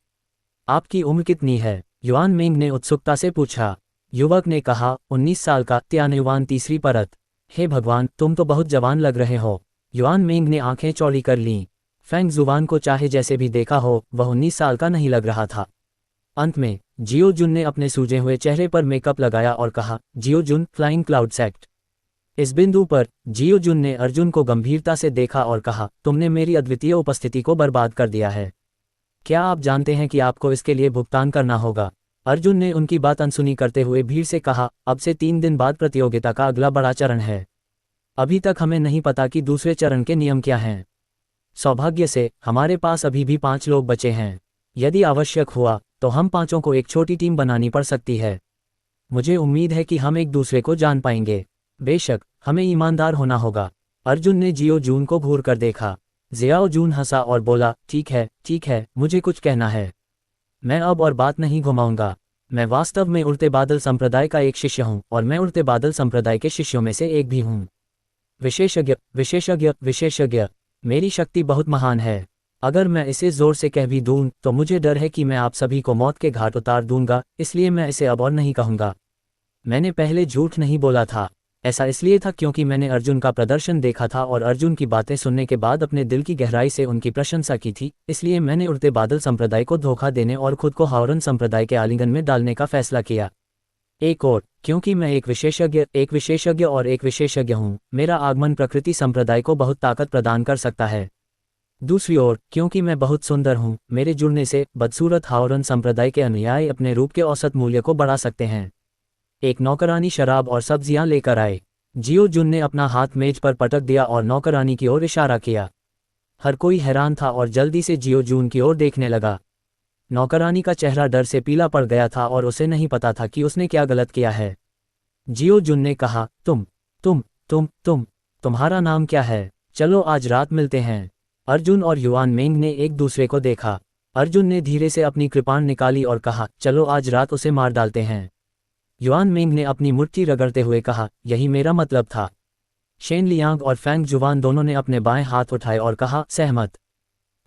आपकी उम्र कितनी है? युआन मेंग ने उत्सुकता से पूछा। युवक ने कहा, 19 साल का। त्यानुवान तीसरी परत। हे भगवान, तुम तो बहुत जवान लग रहे हो। युआन मेंग ने आंखें चौड़ी कर लीं। फेंग जुवान को चाहे जैसे भी देखा हो, वह 19 साल का नहीं लग रहा था। अंत में जियो जुन ने अपने सूजे हुए चेहरे पर मेकअप लगाया और कहा, जियो जुन, फ्लाइंग क्लाउड सेक्ट। इस बिंदु पर जियो जुन ने अर्जुन को गंभीरता से देखा और कहा, तुमने मेरी अद्वितीय उपस्थिति को बर्बाद कर दिया है। क्या आप जानते हैं कि आपको इसके लिए भुगतान करना होगा? अर्जुन ने उनकी बात अनसुनी करते हुए भीड़ से कहा, अब से 3 दिन बाद प्रतियोगिता का अगला बड़ा चरण है। अभी तक हमें नहीं पता कि दूसरे चरण के नियम क्या हैं। सौभाग्य से हमारे पास अभी भी 5 लोग बचे हैं। यदि आवश्यक हुआ तो हम पांचों को एक छोटी टीम बनानी पड़ सकती है। मुझे उम्मीद है कि हम एक दूसरे को जान पाएंगे। बेशक हमें ईमानदार होना होगा। अर्जुन ने जियो जून को घूर कर देखा। जियाओ जून हंसा और बोला, ठीक है, मुझे कुछ कहना है। मैं अब और बात नहीं घुमाऊंगा। मैं वास्तव में उड़ते बादल संप्रदाय का एक शिष्य हूं और मैं उड़ते बादल संप्रदाय के शिष्यों में से एक भी हूं। विशेषज्ञ। मेरी शक्ति बहुत महान है। अगर मैं इसे जोर से कह भी दूं तो मुझे डर है कि मैं आप सभी को मौत के घाट उतार दूंगा, इसलिए मैं इसे अब और नहीं कहूंगा। मैंने पहले झूठ नहीं बोला था। ऐसा इसलिए था क्योंकि मैंने अर्जुन का प्रदर्शन देखा था और अर्जुन की बातें सुनने के बाद अपने दिल की गहराई से उनकी प्रशंसा की थी। इसलिए मैंने उड़ते बादल संप्रदाय को धोखा देने और खुद को हावरन संप्रदाय के आलिंगन में डालने का फैसला किया। एक और क्योंकि मैं एक विशेषज्ञ हूँ, मेरा आगमन प्रकृति संप्रदाय को बहुत ताकत प्रदान कर सकता है। दूसरी ओर क्योंकि मैं बहुत सुंदर हूँ, मेरे जुड़ने से बदसूरत हावरन संप्रदाय के अनुयायी अपने रूप के औसत मूल्य को बढ़ा सकते हैं। एक नौकरानी शराब और सब्जियां लेकर आए। जियो जुन ने अपना हाथ मेज पर पटक दिया और नौकरानी की ओर इशारा किया। हर कोई हैरान था और जल्दी से जियो जून की ओर देखने लगा। नौकरानी का चेहरा डर से पीला पड़ गया था और उसे नहीं पता था कि उसने क्या गलत किया है। जियो जुन ने कहा, तुम्हारा नाम क्या है? चलो आज रात मिलते हैं। अर्जुन और युआन मेंग ने एक दूसरे को देखा। अर्जुन ने धीरे से अपनी कृपाण निकाली और कहा, चलो आज रात उसे मार डालते हैं। युआन मेंग ने अपनी मुट्ठी रगड़ते हुए कहा, यही मेरा मतलब था। शेन लियांग और फेंग जुवान दोनों ने अपने बाएं हाथ उठाए और कहा, सहमत।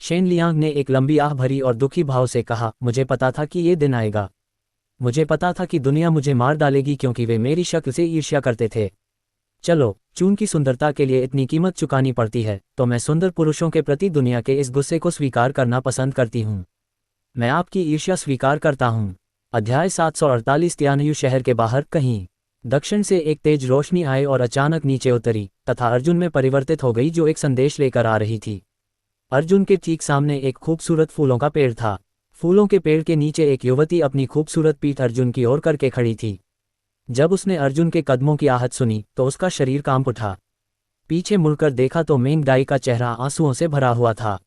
शेन लियांग ने एक लंबी आह भरी और दुखी भाव से कहा, मुझे पता था कि ये दिन आएगा। मुझे पता था कि दुनिया मुझे मार डालेगी क्योंकि वे मेरी शक्ल से ईर्ष्या करते थे। चलो, चून की सुंदरता के लिए इतनी कीमत चुकानी पड़ती है तो मैं सुंदर पुरुषों के प्रति दुनिया के इस गुस्से को स्वीकार करना पसंद करती हूँ। मैं आपकी ईर्ष्या स्वीकार करता हूँ। अध्याय 748। त्यानयु शहर के बाहर कहीं दक्षिण से एक तेज रोशनी आई और अचानक नीचे उतरी तथा अर्जुन में परिवर्तित हो गई, जो एक संदेश लेकर आ रही थी। अर्जुन के ठीक सामने एक खूबसूरत फूलों का पेड़ था। फूलों के पेड़ के नीचे एक युवती अपनी खूबसूरत पीठ अर्जुन की ओर करके खड़ी थी। जब उसने अर्जुन के कदमों की आहट सुनी तो उसका शरीर कांप उठा। पीछे मुड़कर देखा तो मेंग डाई का चेहरा आंसुओं से भरा हुआ था।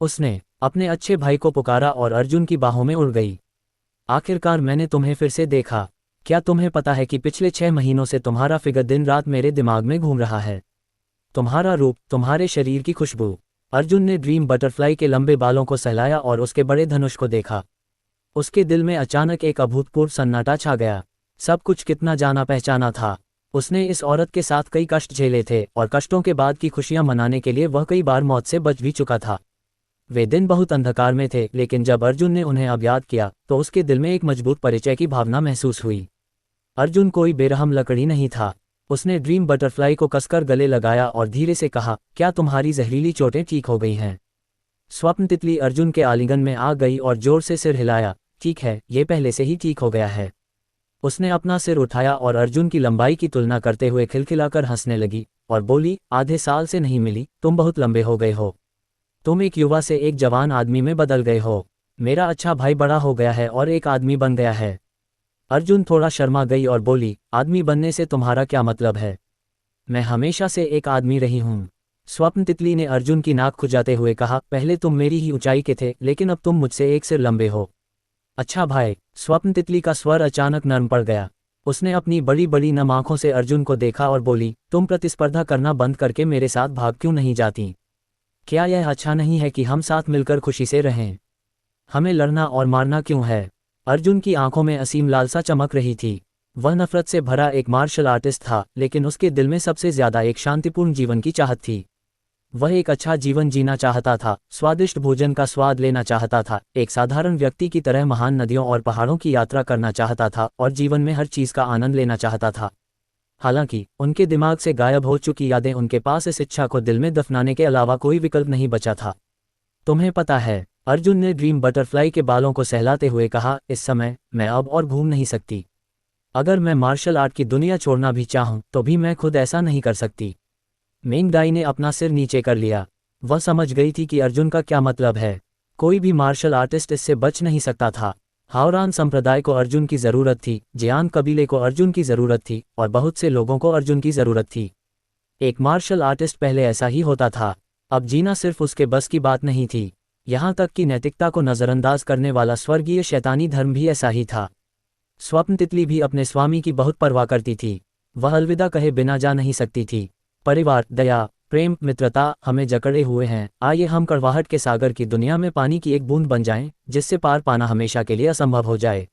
उसने अपने अच्छे भाई को पुकारा और अर्जुन की बाहों में उड़ गई। आखिरकार मैंने तुम्हें फिर से देखा। क्या तुम्हें पता है कि पिछले 6 महीनों से तुम्हारा फिगर दिन रात मेरे दिमाग में घूम रहा है? तुम्हारा रूप, तुम्हारे शरीर की खुशबू। अर्जुन ने ड्रीम बटरफ्लाई के लंबे बालों को सहलाया और उसके बड़े धनुष को देखा। उसके दिल में अचानक एक अभूतपूर्व सन्नाटा छा गया। सब कुछ कितना जाना पहचाना था। उसने इस औरत के साथ कई कष्ट झेले थे और कष्टों के बाद की खुशियां मनाने के लिए वह कई बार मौत से बच भी चुका था। वे दिन बहुत अंधकार में थे, लेकिन जब अर्जुन ने उन्हें अब याद किया तो उसके दिल में एक मजबूत परिचय की भावना महसूस हुई। अर्जुन कोई बेरहम लकड़ी नहीं था। उसने ड्रीम बटरफ्लाई को कसकर गले लगाया और धीरे से कहा, क्या तुम्हारी जहरीली चोटें ठीक हो गई हैं? स्वप्न तितली अर्जुन के आलिंगन में आ गई और जोर से सिर हिलाया। ठीक है, ये पहले से ही ठीक हो गया है। उसने अपना सिर उठाया और अर्जुन की लंबाई की तुलना करते हुए खिलखिलाकर हंसने लगी और बोली, आधे साल से नहीं मिली, तुम बहुत लंबे हो गए हो। तुम एक युवा से एक जवान आदमी में बदल गए हो। मेरा अच्छा भाई बड़ा हो गया है और एक आदमी बन गया है। अर्जुन थोड़ा शर्मा गई और बोली, आदमी बनने से तुम्हारा क्या मतलब है? मैं हमेशा से एक आदमी रही हूँ। स्वप्न तितली ने अर्जुन की नाक खुजाते हुए कहा, पहले तुम मेरी ही ऊंचाई के थे, लेकिन अब तुम मुझसे एक सिर लंबे हो। अच्छा भाई। स्वप्न तितली का स्वर अचानक नरम पड़ गया। उसने अपनी बड़ी बड़ी नम आंखों से अर्जुन को देखा और बोली, तुम प्रतिस्पर्धा करना बंद करके मेरे साथ भाग क्यों नहीं जाती? क्या यह अच्छा नहीं है कि हम साथ मिलकर खुशी से रहें? हमें लड़ना और मारना क्यों है? अर्जुन की आंखों में असीम लालसा चमक रही थी। वह नफरत से भरा एक मार्शल आर्टिस्ट था, लेकिन उसके दिल में सबसे ज्यादा एक शांतिपूर्ण जीवन की चाहत थी। वह एक अच्छा जीवन जीना चाहता था, स्वादिष्ट भोजन का स्वाद लेना चाहता था, एक साधारण व्यक्ति की तरह महान नदियों और पहाड़ों की यात्रा करना चाहता था और जीवन में हर चीज का आनंद लेना चाहता था। हालांकि उनके दिमाग से गायब हो चुकी यादें उनके पास इस इच्छा को दिल में दफनाने के अलावा कोई विकल्प नहीं बचा था। तुम्हें पता है, अर्जुन ने ड्रीम बटरफ्लाई के बालों को सहलाते हुए कहा, इस समय मैं अब और घूम नहीं सकती। अगर मैं मार्शल आर्ट की दुनिया छोड़ना भी चाहूं तो भी मैं खुद ऐसा नहीं कर सकती। मेंगडाई ने अपना सिर नीचे कर लिया। वह समझ गई थी कि अर्जुन का क्या मतलब है। कोई भी मार्शल आर्टिस्ट इससे बच नहीं सकता था। हावरान संप्रदाय को अर्जुन की ज़रूरत थी, जियान कबीले को अर्जुन की ज़रूरत थी और बहुत से लोगों को अर्जुन की ज़रूरत थी। एक मार्शल आर्टिस्ट पहले ऐसा ही होता था। अब जीना सिर्फ उसके बस की बात नहीं थी। यहाँ तक कि नैतिकता को नज़रअंदाज करने वाला स्वर्गीय शैतानी धर्म भी ऐसा ही था। स्वप्न तितली भी अपने स्वामी की बहुत परवाह करती थी। वह अलविदा कहे बिना जा नहीं सकती थी। परिवार, दया, प्रेम, मित्रता हमें जकड़े हुए हैं। आइए हम कड़वाहट के सागर की दुनिया में पानी की एक बूंद बन जाएं, जिससे पार पाना हमेशा के लिए असंभव हो जाए।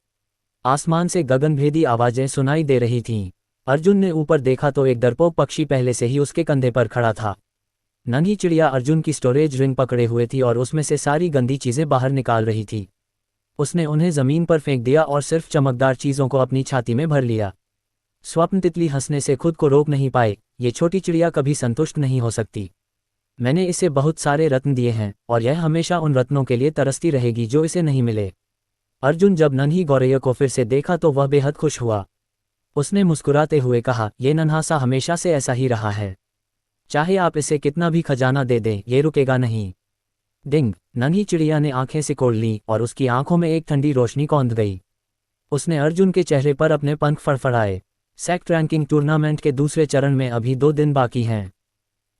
आसमान से गगनभेदी आवाजें सुनाई दे रही थीं। अर्जुन ने ऊपर देखा तो एक डरपोक पक्षी पहले से ही उसके कंधे पर खड़ा था। नन्ही चिड़िया अर्जुन की स्टोरेज रिंग पकड़े हुए थी और उसमें से सारी गंदी चीजें बाहर निकाल रही थी। उसने उन्हें जमीन पर फेंक दिया और सिर्फ चमकदार चीजों को अपनी छाती में भर लिया। स्वप्न तितली हंसने से खुद को रोक नहीं पाए। ये छोटी चिड़िया कभी संतुष्ट नहीं हो सकती। मैंने इसे बहुत सारे रत्न दिए हैं और यह हमेशा उन रत्नों के लिए तरसती रहेगी जो इसे नहीं मिले। अर्जुन जब नन्ही गौरैया को फिर से देखा तो वह बेहद खुश हुआ। उसने मुस्कुराते हुए कहा, ये नन्हा सा हमेशा से ऐसा ही रहा है। चाहे आप इसे कितना भी खजाना दे दें, ये रुकेगा नहीं। डिंग। नन्ही चिड़िया ने आंखें सिकोड़ लीं और उसकी आंखों में एक ठंडी रोशनी कौंध गई। उसने अर्जुन के चेहरे पर अपने पंख फड़फड़ाए। सेक्ट रैंकिंग टूर्नामेंट के दूसरे चरण में अभी 2 दिन बाकी हैं।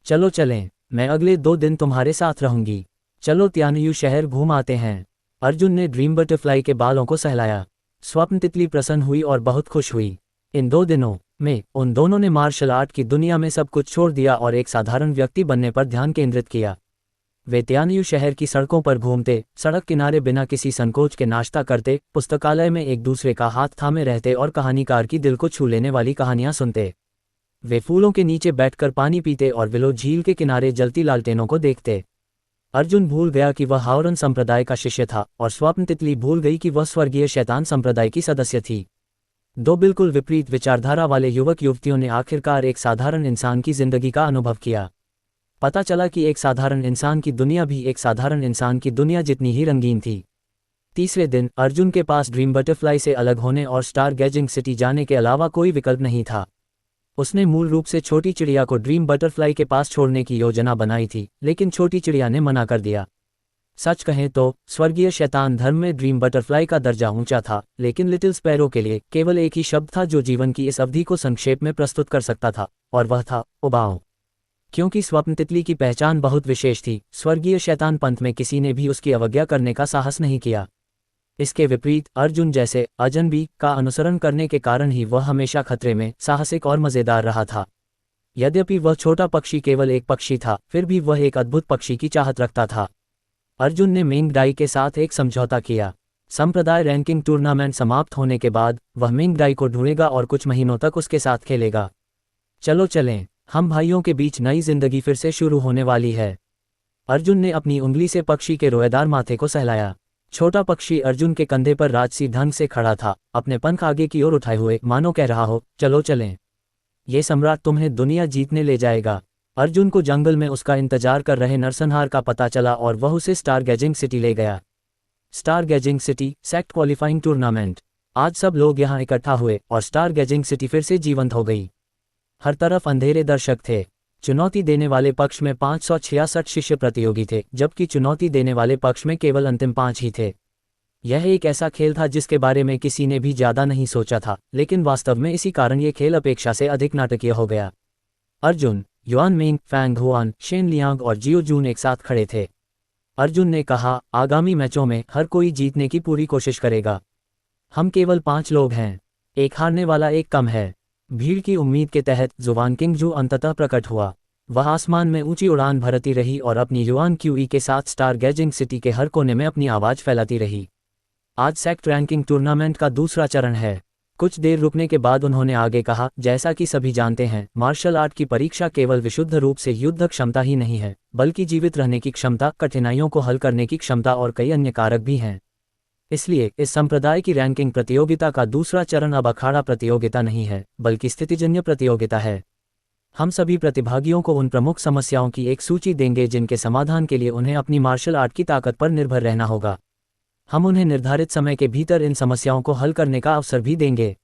चलो चलें, मैं अगले 2 दिन तुम्हारे साथ रहूंगी। चलो त्यानयू शहर घूम आते हैं। अर्जुन ने ड्रीम बटरफ्लाई के बालों को सहलाया। स्वप्न तितली प्रसन्न हुई और बहुत खुश हुई। इन 2 दिनों में उन दोनों ने मार्शल आर्ट की दुनिया में सब कुछ छोड़ दिया और एक साधारण व्यक्ति बनने पर ध्यान केंद्रित किया। वे त्यानयू शहर की सड़कों पर घूमते, सड़क किनारे बिना किसी संकोच के नाश्ता करते, पुस्तकालय में एक दूसरे का हाथ थामे रहते और कहानीकार की दिल को छू लेने वाली कहानियां सुनते। वे फूलों के नीचे बैठकर पानी पीते और विलो झील के किनारे जलती लालटेनों को देखते। अर्जुन भूल गया कि वह हावरन संप्रदाय का शिष्य था और स्वप्न तितली भूल गई कि वह स्वर्गीय शैतान संप्रदाय की सदस्य थी। 2 बिल्कुल विपरीत विचारधारा वाले युवक युवतियों ने आखिरकार एक साधारण इंसान की जिंदगी का अनुभव किया। पता चला कि एक साधारण इंसान की दुनिया भी एक साधारण इंसान की दुनिया जितनी ही रंगीन थी। तीसरे दिन अर्जुन के पास ड्रीम बटरफ्लाई से अलग होने और स्टार गेजिंग सिटी जाने के अलावा कोई विकल्प नहीं था। उसने मूल रूप से छोटी चिड़िया को ड्रीम बटरफ्लाई के पास छोड़ने की योजना बनाई थी, लेकिन छोटी चिड़िया ने मना कर दिया। सच कहें तो स्वर्गीय शैतान धर्म में ड्रीम बटरफ्लाई का दर्जा ऊंचा था, लेकिन लिटिल स्पैरो के लिए केवल एक ही शब्द था जो जीवन की इस अवधि को संक्षेप में प्रस्तुत कर सकता था, और वह था उबाऊ। क्योंकि स्वप्न तितली की पहचान बहुत विशेष थी, स्वर्गीय शैतान पंथ में किसी ने भी उसकी अवज्ञा करने का साहस नहीं किया। इसके विपरीत अर्जुन जैसे अजनबी का अनुसरण करने के कारण ही वह हमेशा खतरे में, साहसिक और मजेदार रहा था। यद्यपि वह छोटा पक्षी केवल एक पक्षी था, फिर भी वह एक अद्भुत पक्षी की चाहत रखता था। अर्जुन ने मेंगडाई के साथ एक समझौता किया। संप्रदाय रैंकिंग टूर्नामेंट समाप्त होने के बाद वह मेंगडाई को ढूंढेगा और कुछ महीनों तक उसके साथ खेलेगा। चलो चलें, हम भाइयों के बीच नई जिंदगी फिर से शुरू होने वाली है। अर्जुन ने अपनी उंगली से पक्षी के रोएदार माथे को सहलाया। छोटा पक्षी अर्जुन के कंधे पर राजसी ढंग से खड़ा था, अपने पंख आगे की ओर उठाए हुए, मानो कह रहा हो, चलो चलें। ये सम्राट तुम्हें दुनिया जीतने ले जाएगा। अर्जुन को जंगल में उसका इंतजार कर रहे नरसंहार का पता चला और वह उसे स्टार गेजिंग सिटी ले गया। Star gazing city sect qualifying tournament. आज सब लोग यहाँ इकट्ठा हुए और स्टार गेजिंग सिटी फिर से जीवंत हो गई। हर तरफ अंधेरे दर्शक थे। चुनौती देने वाले पक्ष में 566 शिष्य प्रतियोगी थे, जबकि चुनौती देने वाले पक्ष में केवल अंतिम 5 ही थे। यह एक ऐसा खेल था जिसके बारे में किसी ने भी ज्यादा नहीं सोचा था, लेकिन वास्तव में इसी कारण ये खेल अपेक्षा से अधिक नाटकीय हो गया। Arjun, Yuan Ming, Fang Huan, Shen Liang और जियो जून एक साथ खड़े थे। अर्जुन ने कहा, आगामी मैचों में हर कोई जीतने की पूरी कोशिश करेगा। हम केवल 5 लोग हैं, एक हारने वाला एक कम है। भीड़ की उम्मीद के तहत जुवान किंगजू अंततः प्रकट हुआ। वह आसमान में ऊंची उड़ान भरती रही और अपनी युआन क्यूई के साथ स्टार गेजिंग सिटी के हर कोने में अपनी आवाज फैलाती रही। आज सेक्ट रैंकिंग टूर्नामेंट का दूसरा चरण है। कुछ देर रुकने के बाद उन्होंने आगे कहा, जैसा कि सभी जानते हैं, मार्शल आर्ट की परीक्षा केवल विशुद्ध रूप से युद्ध क्षमता ही नहीं है, बल्कि जीवित रहने की क्षमता, कठिनाइयों को हल करने की क्षमता और कई अन्य कारक भी हैं। इसलिए इस संप्रदाय की रैंकिंग प्रतियोगिता का दूसरा चरण अब अखाड़ा प्रतियोगिता नहीं है, बल्कि स्थितिजन्य प्रतियोगिता है। हम सभी प्रतिभागियों को उन प्रमुख समस्याओं की एक सूची देंगे जिनके समाधान के लिए उन्हें अपनी मार्शल आर्ट की ताकत पर निर्भर रहना होगा। हम उन्हें निर्धारित समय के भीतर इन समस्याओं को हल करने का अवसर भी देंगे।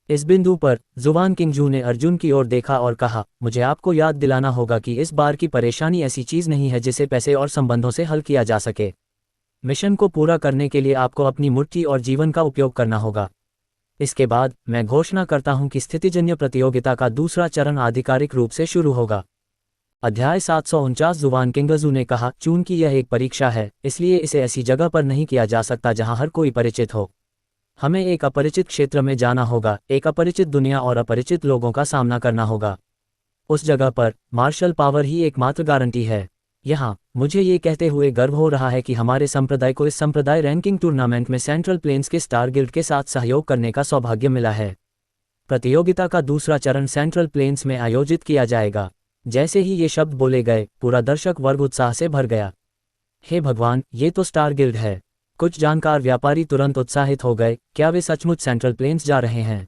इस बिंदु पर जुवान किंगजू ने अर्जुन की ओर देखा और कहा, मुझे आपको याद दिलाना होगा कि इस बार की परेशानी ऐसी चीज नहीं है जिसे पैसे और संबंधों से हल किया जा सके। मिशन को पूरा करने के लिए आपको अपनी मुट्ठी और जीवन का उपयोग करना होगा। इसके बाद मैं घोषणा करता हूं कि स्थितिजन्य प्रतियोगिता का दूसरा चरण आधिकारिक रूप से शुरू होगा। अध्याय 749। जुवान किंगजू ने कहा, चूंकि यह एक परीक्षा है, इसलिए इसे ऐसी जगह पर नहीं किया जा सकता जहां हर कोई परिचित हो। हमें एक अपरिचित क्षेत्र में जाना होगा, एक अपरिचित दुनिया और अपरिचित लोगों का सामना करना होगा। उस जगह पर मार्शल पावर ही एकमात्र गारंटी है। यहाँ मुझे ये कहते हुए गर्व हो रहा है कि हमारे संप्रदाय को इस संप्रदाय रैंकिंग टूर्नामेंट में सेंट्रल प्लेन्स के स्टार गिल्ड के साथ सहयोग करने का सौभाग्य मिला है। प्रतियोगिता का दूसरा चरण सेंट्रल प्लेन्स में आयोजित किया जाएगा। जैसे ही ये शब्द बोले गए, पूरा दर्शक वर्ग उत्साह से भर गया। हे भगवान, ये तो स्टार गिल्ड है। कुछ जानकार व्यापारी तुरंत उत्साहित हो गए, क्या वे सचमुच सेंट्रल प्लेन्स जा रहे हैं?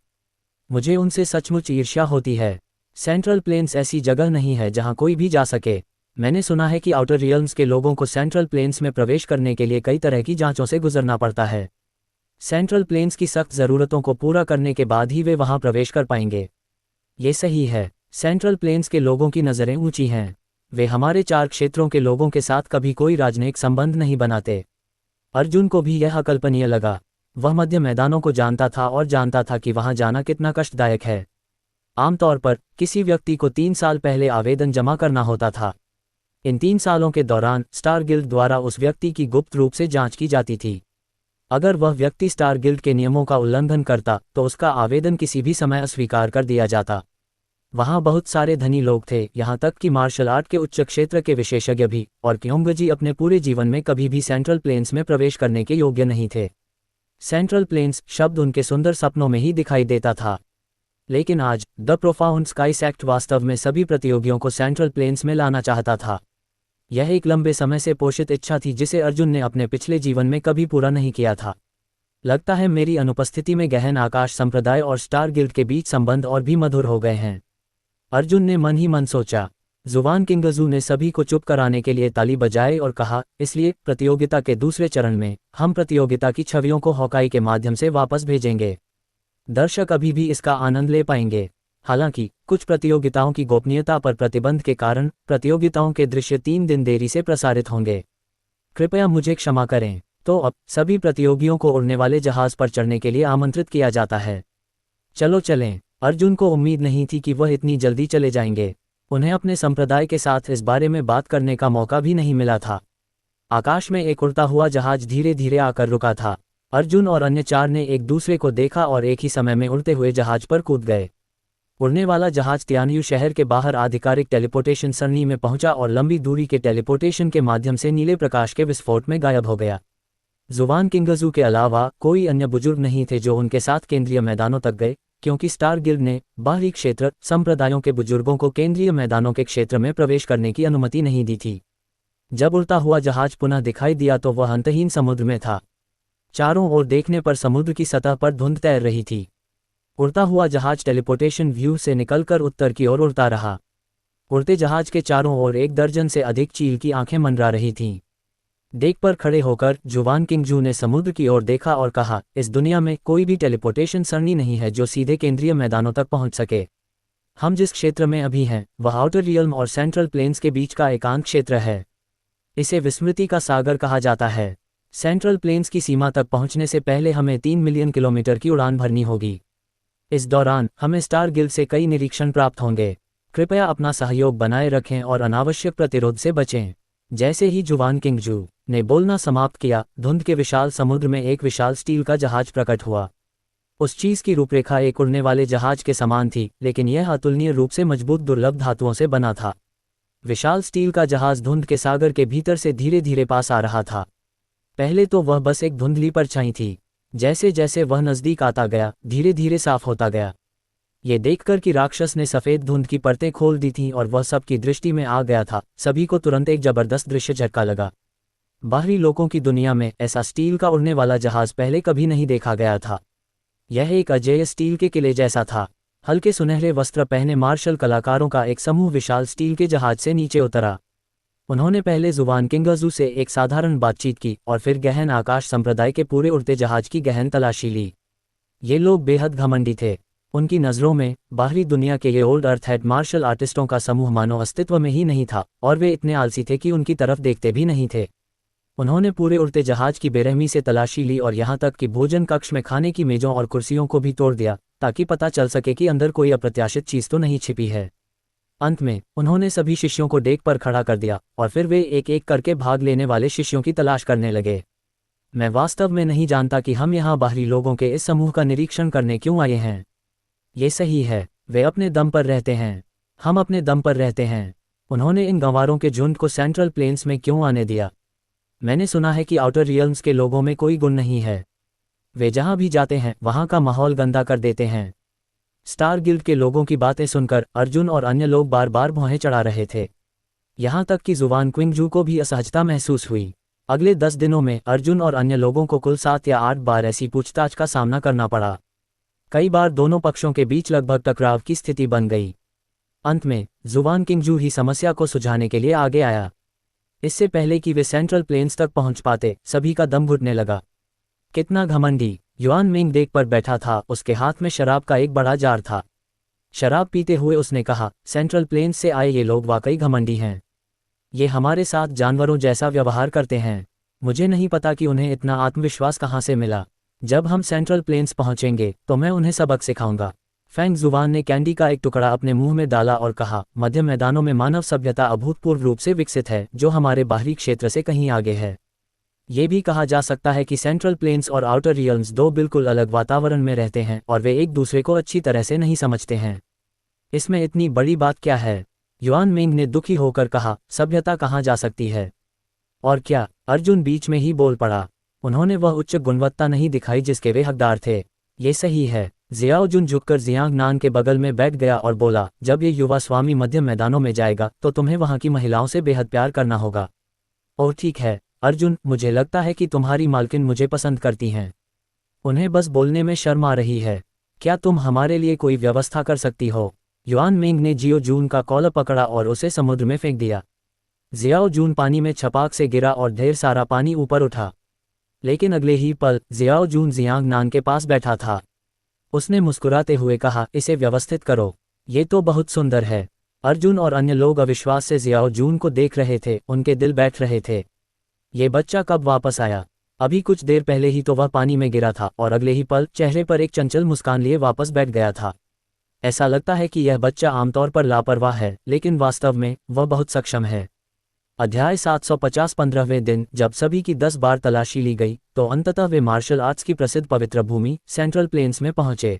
मुझे उनसे सचमुच ईर्ष्या होती है। सेंट्रल प्लेन्स ऐसी जगह नहीं है जहां कोई भी जा सके। मैंने सुना है कि आउटर रियल्म्स के लोगों को सेंट्रल प्लेन्स में प्रवेश करने के लिए कई तरह की जांचों से गुजरना पड़ता है। सेंट्रल प्लेन्स की सख्त ज़रूरतों को पूरा करने के बाद ही वे वहां प्रवेश कर पाएंगे। ये सही है। सेंट्रल प्लेन्स के लोगों की नज़रें ऊंची हैं। वे हमारे 4 क्षेत्रों के लोगों के साथ कभी कोई राजनयिक संबंध नहीं बनाते। अर्जुन को भी यह अकल्पनीय लगा। वह मध्य मैदानों को जानता था और जानता था कि वहां जाना कितना कष्टदायक है। आमतौर पर किसी व्यक्ति को 3 साल पहले आवेदन जमा करना होता था। इन 3 सालों के दौरान स्टार गिल्ड द्वारा उस व्यक्ति की गुप्त रूप से जांच की जाती थी। अगर वह व्यक्ति स्टार गिल्ड के नियमों का उल्लंघन करता तो उसका आवेदन किसी भी समय अस्वीकार कर दिया जाता। वहां बहुत सारे धनी लोग थे, यहां तक कि मार्शल आर्ट के उच्च क्षेत्र के विशेषज्ञ भी, और क्योंगजी अपने पूरे जीवन में कभी भी सेंट्रल प्लेन्स में प्रवेश करने के योग्य नहीं थे। सेंट्रल प्लेन्स शब्द उनके सुंदर सपनों में ही दिखाई देता था। लेकिन आज द प्रोफाउंड स्काई सेक्ट वास्तव में सभी प्रतियोगियों को सेंट्रल प्लेन्स में लाना चाहता था। यह एक लंबे समय से पोषित इच्छा थी जिसे अर्जुन ने अपने पिछले जीवन में कभी पूरा नहीं किया था। लगता है मेरी अनुपस्थिति में गहन आकाश संप्रदाय और स्टार गिल्ड के बीच संबंध और भी मधुर हो गए हैं। अर्जुन ने मन ही मन सोचा। जुवान किंगजू ने सभी को चुप कराने के लिए ताली बजाई और कहा, इसलिए प्रतियोगिता के दूसरे चरण में हम प्रतियोगिता की छवियों को हॉकाई के माध्यम से वापस भेजेंगे। दर्शक अभी भी इसका आनंद ले पाएंगे। हालांकि कुछ प्रतियोगिताओं की गोपनीयता पर प्रतिबंध के कारण प्रतियोगिताओं के दृश्य 3 दिन देरी से प्रसारित होंगे। कृपया मुझे क्षमा करें। तो अब सभी प्रतियोगियों को उड़ने वाले जहाज पर चढ़ने के लिए आमंत्रित किया जाता है। चलो चलें। अर्जुन को उम्मीद नहीं थी कि वह इतनी जल्दी चले जाएंगे। उन्हें अपने संप्रदाय के साथ इस बारे में बात करने का मौका भी नहीं मिला था। आकाश में एक उड़ता हुआ जहाज धीरे धीरे आकर रुका था। अर्जुन और अन्य 4 ने एक दूसरे को देखा और एक ही समय में उड़ते हुए जहाज पर कूद गए। उड़ने वाला जहाज तियानयू शहर के बाहर आधिकारिक टेलीपोर्टेशन सरणी में पहुंचा और लंबी दूरी के टेलीपोर्टेशन के माध्यम से नीले प्रकाश के विस्फोट में गायब हो गया। जुवान किंगजू के अलावा कोई अन्य बुजुर्ग नहीं थे जो उनके साथ केंद्रीय मैदानों तक गए, क्योंकि स्टार गिल्ड ने बाहरी क्षेत्र संप्रदायों के बुजुर्गों को केंद्रीय मैदानों के क्षेत्र में प्रवेश करने की अनुमति नहीं दी थी। जब उड़ता हुआ जहाज पुनः दिखाई दिया तो वह अंतहीन समुद्र में था। चारों ओर देखने पर समुद्र की सतह पर धुंध तैर रही थी। उड़ता हुआ जहाज टेलीपोर्टेशन व्यू से निकलकर उत्तर की ओर उड़ता रहा। उड़ते जहाज के चारों ओर 1 दर्जन से अधिक चील की आंखें मंडरा रही थीं। डेक पर खड़े होकर जुवान किंगजू ने समुद्र की ओर देखा और कहा, इस दुनिया में कोई भी टेलीपोर्टेशन सरणी नहीं है जो सीधे केंद्रीय मैदानों तक पहुंच सके। हम जिस क्षेत्र में अभी हैं वह आउटर रियल्म और सेंट्रल प्लेन्स के बीच का एकांत क्षेत्र है। इसे विस्मृति का सागर कहा जाता है। सेंट्रल प्लेन्स की सीमा तक पहुंचने से पहले हमें 3 मिलियन किलोमीटर की उड़ान भरनी होगी। इस दौरान हमें स्टार गिल्ड से कई निरीक्षण प्राप्त होंगे। कृपया अपना सहयोग बनाए रखें और अनावश्यक प्रतिरोध से बचें। जैसे ही जुवान किंगजू ने बोलना समाप्त किया, धुंध के विशाल समुद्र में एक विशाल स्टील का जहाज प्रकट हुआ। उस चीज की रूपरेखा एक उड़ने वाले जहाज के समान थी, लेकिन यह अतुलनीय रूप से मजबूत दुर्लभ धातुओं से बना था। विशाल स्टील का जहाज धुंध के सागर के भीतर से धीरे धीरे पास आ रहा था। पहले तो वह बस एक धुंधली परछाई थी। जैसे जैसे वह नजदीक आता गया, धीरे धीरे साफ होता गया। ये देखकर कि राक्षस ने सफेद धुंध की परतें खोल दी थीं और वह सबकी दृष्टि में आ गया था, सभी को तुरंत एक जबरदस्त दृश्य झटका लगा। बाहरी लोगों की दुनिया में ऐसा स्टील का उड़ने वाला जहाज पहले कभी नहीं देखा गया था। यह एक अजेय स्टील के किले जैसा था। हल्के सुनहरे वस्त्र पहने मार्शल कलाकारों का एक समूह विशाल स्टील के जहाज से नीचे उतरा। उन्होंने पहले जुबान किंगजू से एक साधारण बातचीत की और फिर गहन आकाश संप्रदाय के पूरे उड़ते जहाज की गहन तलाशी ली। ये लोग बेहद घमंडी थे। उनकी नज़रों में बाहरी दुनिया के ये ओल्ड अर्थ हेड मार्शल आर्टिस्टों का समूह मानो अस्तित्व में ही नहीं था, और वे इतने आलसी थे कि उनकी तरफ देखते भी नहीं थे। उन्होंने पूरे उड़ते जहाज की बेरहमी से तलाशी ली और यहाँ तक कि भोजन कक्ष में खाने की मेजों और कुर्सियों को भी तोड़ दिया, ताकि पता चल सके कि अंदर कोई अप्रत्याशित चीज़ तो नहीं छिपी है। अंत में उन्होंने सभी शिष्यों को डेक पर खड़ा कर दिया और फिर वे एक एक करके भाग लेने वाले शिष्यों की तलाश करने लगे। मैं वास्तव में नहीं जानता कि हम यहाँ बाहरी लोगों के इस समूह का निरीक्षण करने क्यों आए हैं। ये सही है, वे अपने दम पर रहते हैं, हम अपने दम पर रहते हैं। उन्होंने इन गंवारों के झुंड को सेंट्रल प्लेन्स में क्यों आने दिया? मैंने सुना है कि आउटर रियल्म्स के लोगों में कोई गुण नहीं है। वे जहां भी जाते हैं वहां का माहौल गंदा कर देते हैं। स्टार गिल्ड के लोगों की बातें सुनकर अर्जुन और अन्य लोग बार बार भौहें चढ़ा रहे थे। यहां तक कि जुवान क्विंगजू को भी असहजता महसूस हुई। अगले 10 दिनों में अर्जुन और अन्य लोगों को कुल 7 या 8 बार ऐसी पूछताछ का सामना करना पड़ा। कई बार दोनों पक्षों के बीच लगभग टकराव की स्थिति बन गई। अंत में जुवान किंगजू ही समस्या को सुलझाने के लिए आगे आया। इससे पहले कि वे सेंट्रल प्लेन्स तक पहुंच पाते, सभी का दम घुटने लगा। कितना घमंडी! युआन मिंग डेक पर बैठा था, उसके हाथ में शराब का एक बड़ा जार था। शराब पीते हुए उसने कहा, सेंट्रल प्लेन्स से आए ये लोग वाकई घमंडी हैं। ये हमारे साथ जानवरों जैसा व्यवहार करते हैं। मुझे नहीं पता कि उन्हें इतना आत्मविश्वास कहाँ से मिला। जब हम सेंट्रल प्लेन्स पहुंचेंगे तो मैं उन्हें सबक सिखाऊंगा। फैंग जुवान ने कैंडी का एक टुकड़ा अपने मुंह में डाला और कहा, मध्य मैदानों में मानव सभ्यता अभूतपूर्व रूप से विकसित है, जो हमारे बाहरी क्षेत्र से कहीं आगे है। ये भी कहा जा सकता है कि सेंट्रल प्लेन्स और आउटर रियल्म्स दो बिल्कुल अलग वातावरण में रहते हैं और वे एक दूसरे को अच्छी तरह से नहीं समझते हैं। इसमें इतनी बड़ी बात क्या है? युआन मिंग ने दुखी होकर कहा, सभ्यता कहाँ जा सकती है? और क्या? अर्जुन बीच में ही बोल पड़ा। उन्होंने वह उच्च गुणवत्ता नहीं दिखाई जिसके वे हकदार थे। ये सही है। जियाओ जुन झुककर जियांग नान के बगल में बैठ गया और बोला, जब ये युवा स्वामी मध्य मैदानों में जाएगा तो तुम्हें वहां की महिलाओं से बेहद प्यार करना होगा। और ठीक है अर्जुन, मुझे लगता है कि तुम्हारी मालकिन मुझे पसंद करती हैं। उन्हें बस बोलने में शर्म आ रही है। क्या तुम हमारे लिए कोई व्यवस्था कर सकती हो? युआन मिंग ने जियो जून का कॉलर पकड़ा और उसे समुद्र में फेंक दिया। जियाओ जून पानी में छपाक से गिरा और ढेर सारा पानी ऊपर उठा। लेकिन अगले ही पल जियाओ जून जियांग नान के पास बैठा था। उसने मुस्कुराते हुए कहा, इसे व्यवस्थित करो। ये तो बहुत सुंदर है। अर्जुन और अन्य लोग अविश्वास से जियाओ जून को देख रहे थे, उनके दिल बैठ रहे थे। ये बच्चा कब वापस आया? अभी कुछ देर पहले ही तो वह पानी में गिरा था और अगले ही पल चेहरे पर एक चंचल मुस्कान लिए वापस बैठ गया था। ऐसा लगता है कि यह बच्चा आमतौर पर लापरवाह है, लेकिन वास्तव में वह बहुत सक्षम है। अध्याय 750 15वें दिन जब सभी की 10 बार तलाशी ली गई तो अंततः वे मार्शल आर्ट्स की प्रसिद्ध पवित्र भूमि सेंट्रल प्लेन्स में पहुंचे।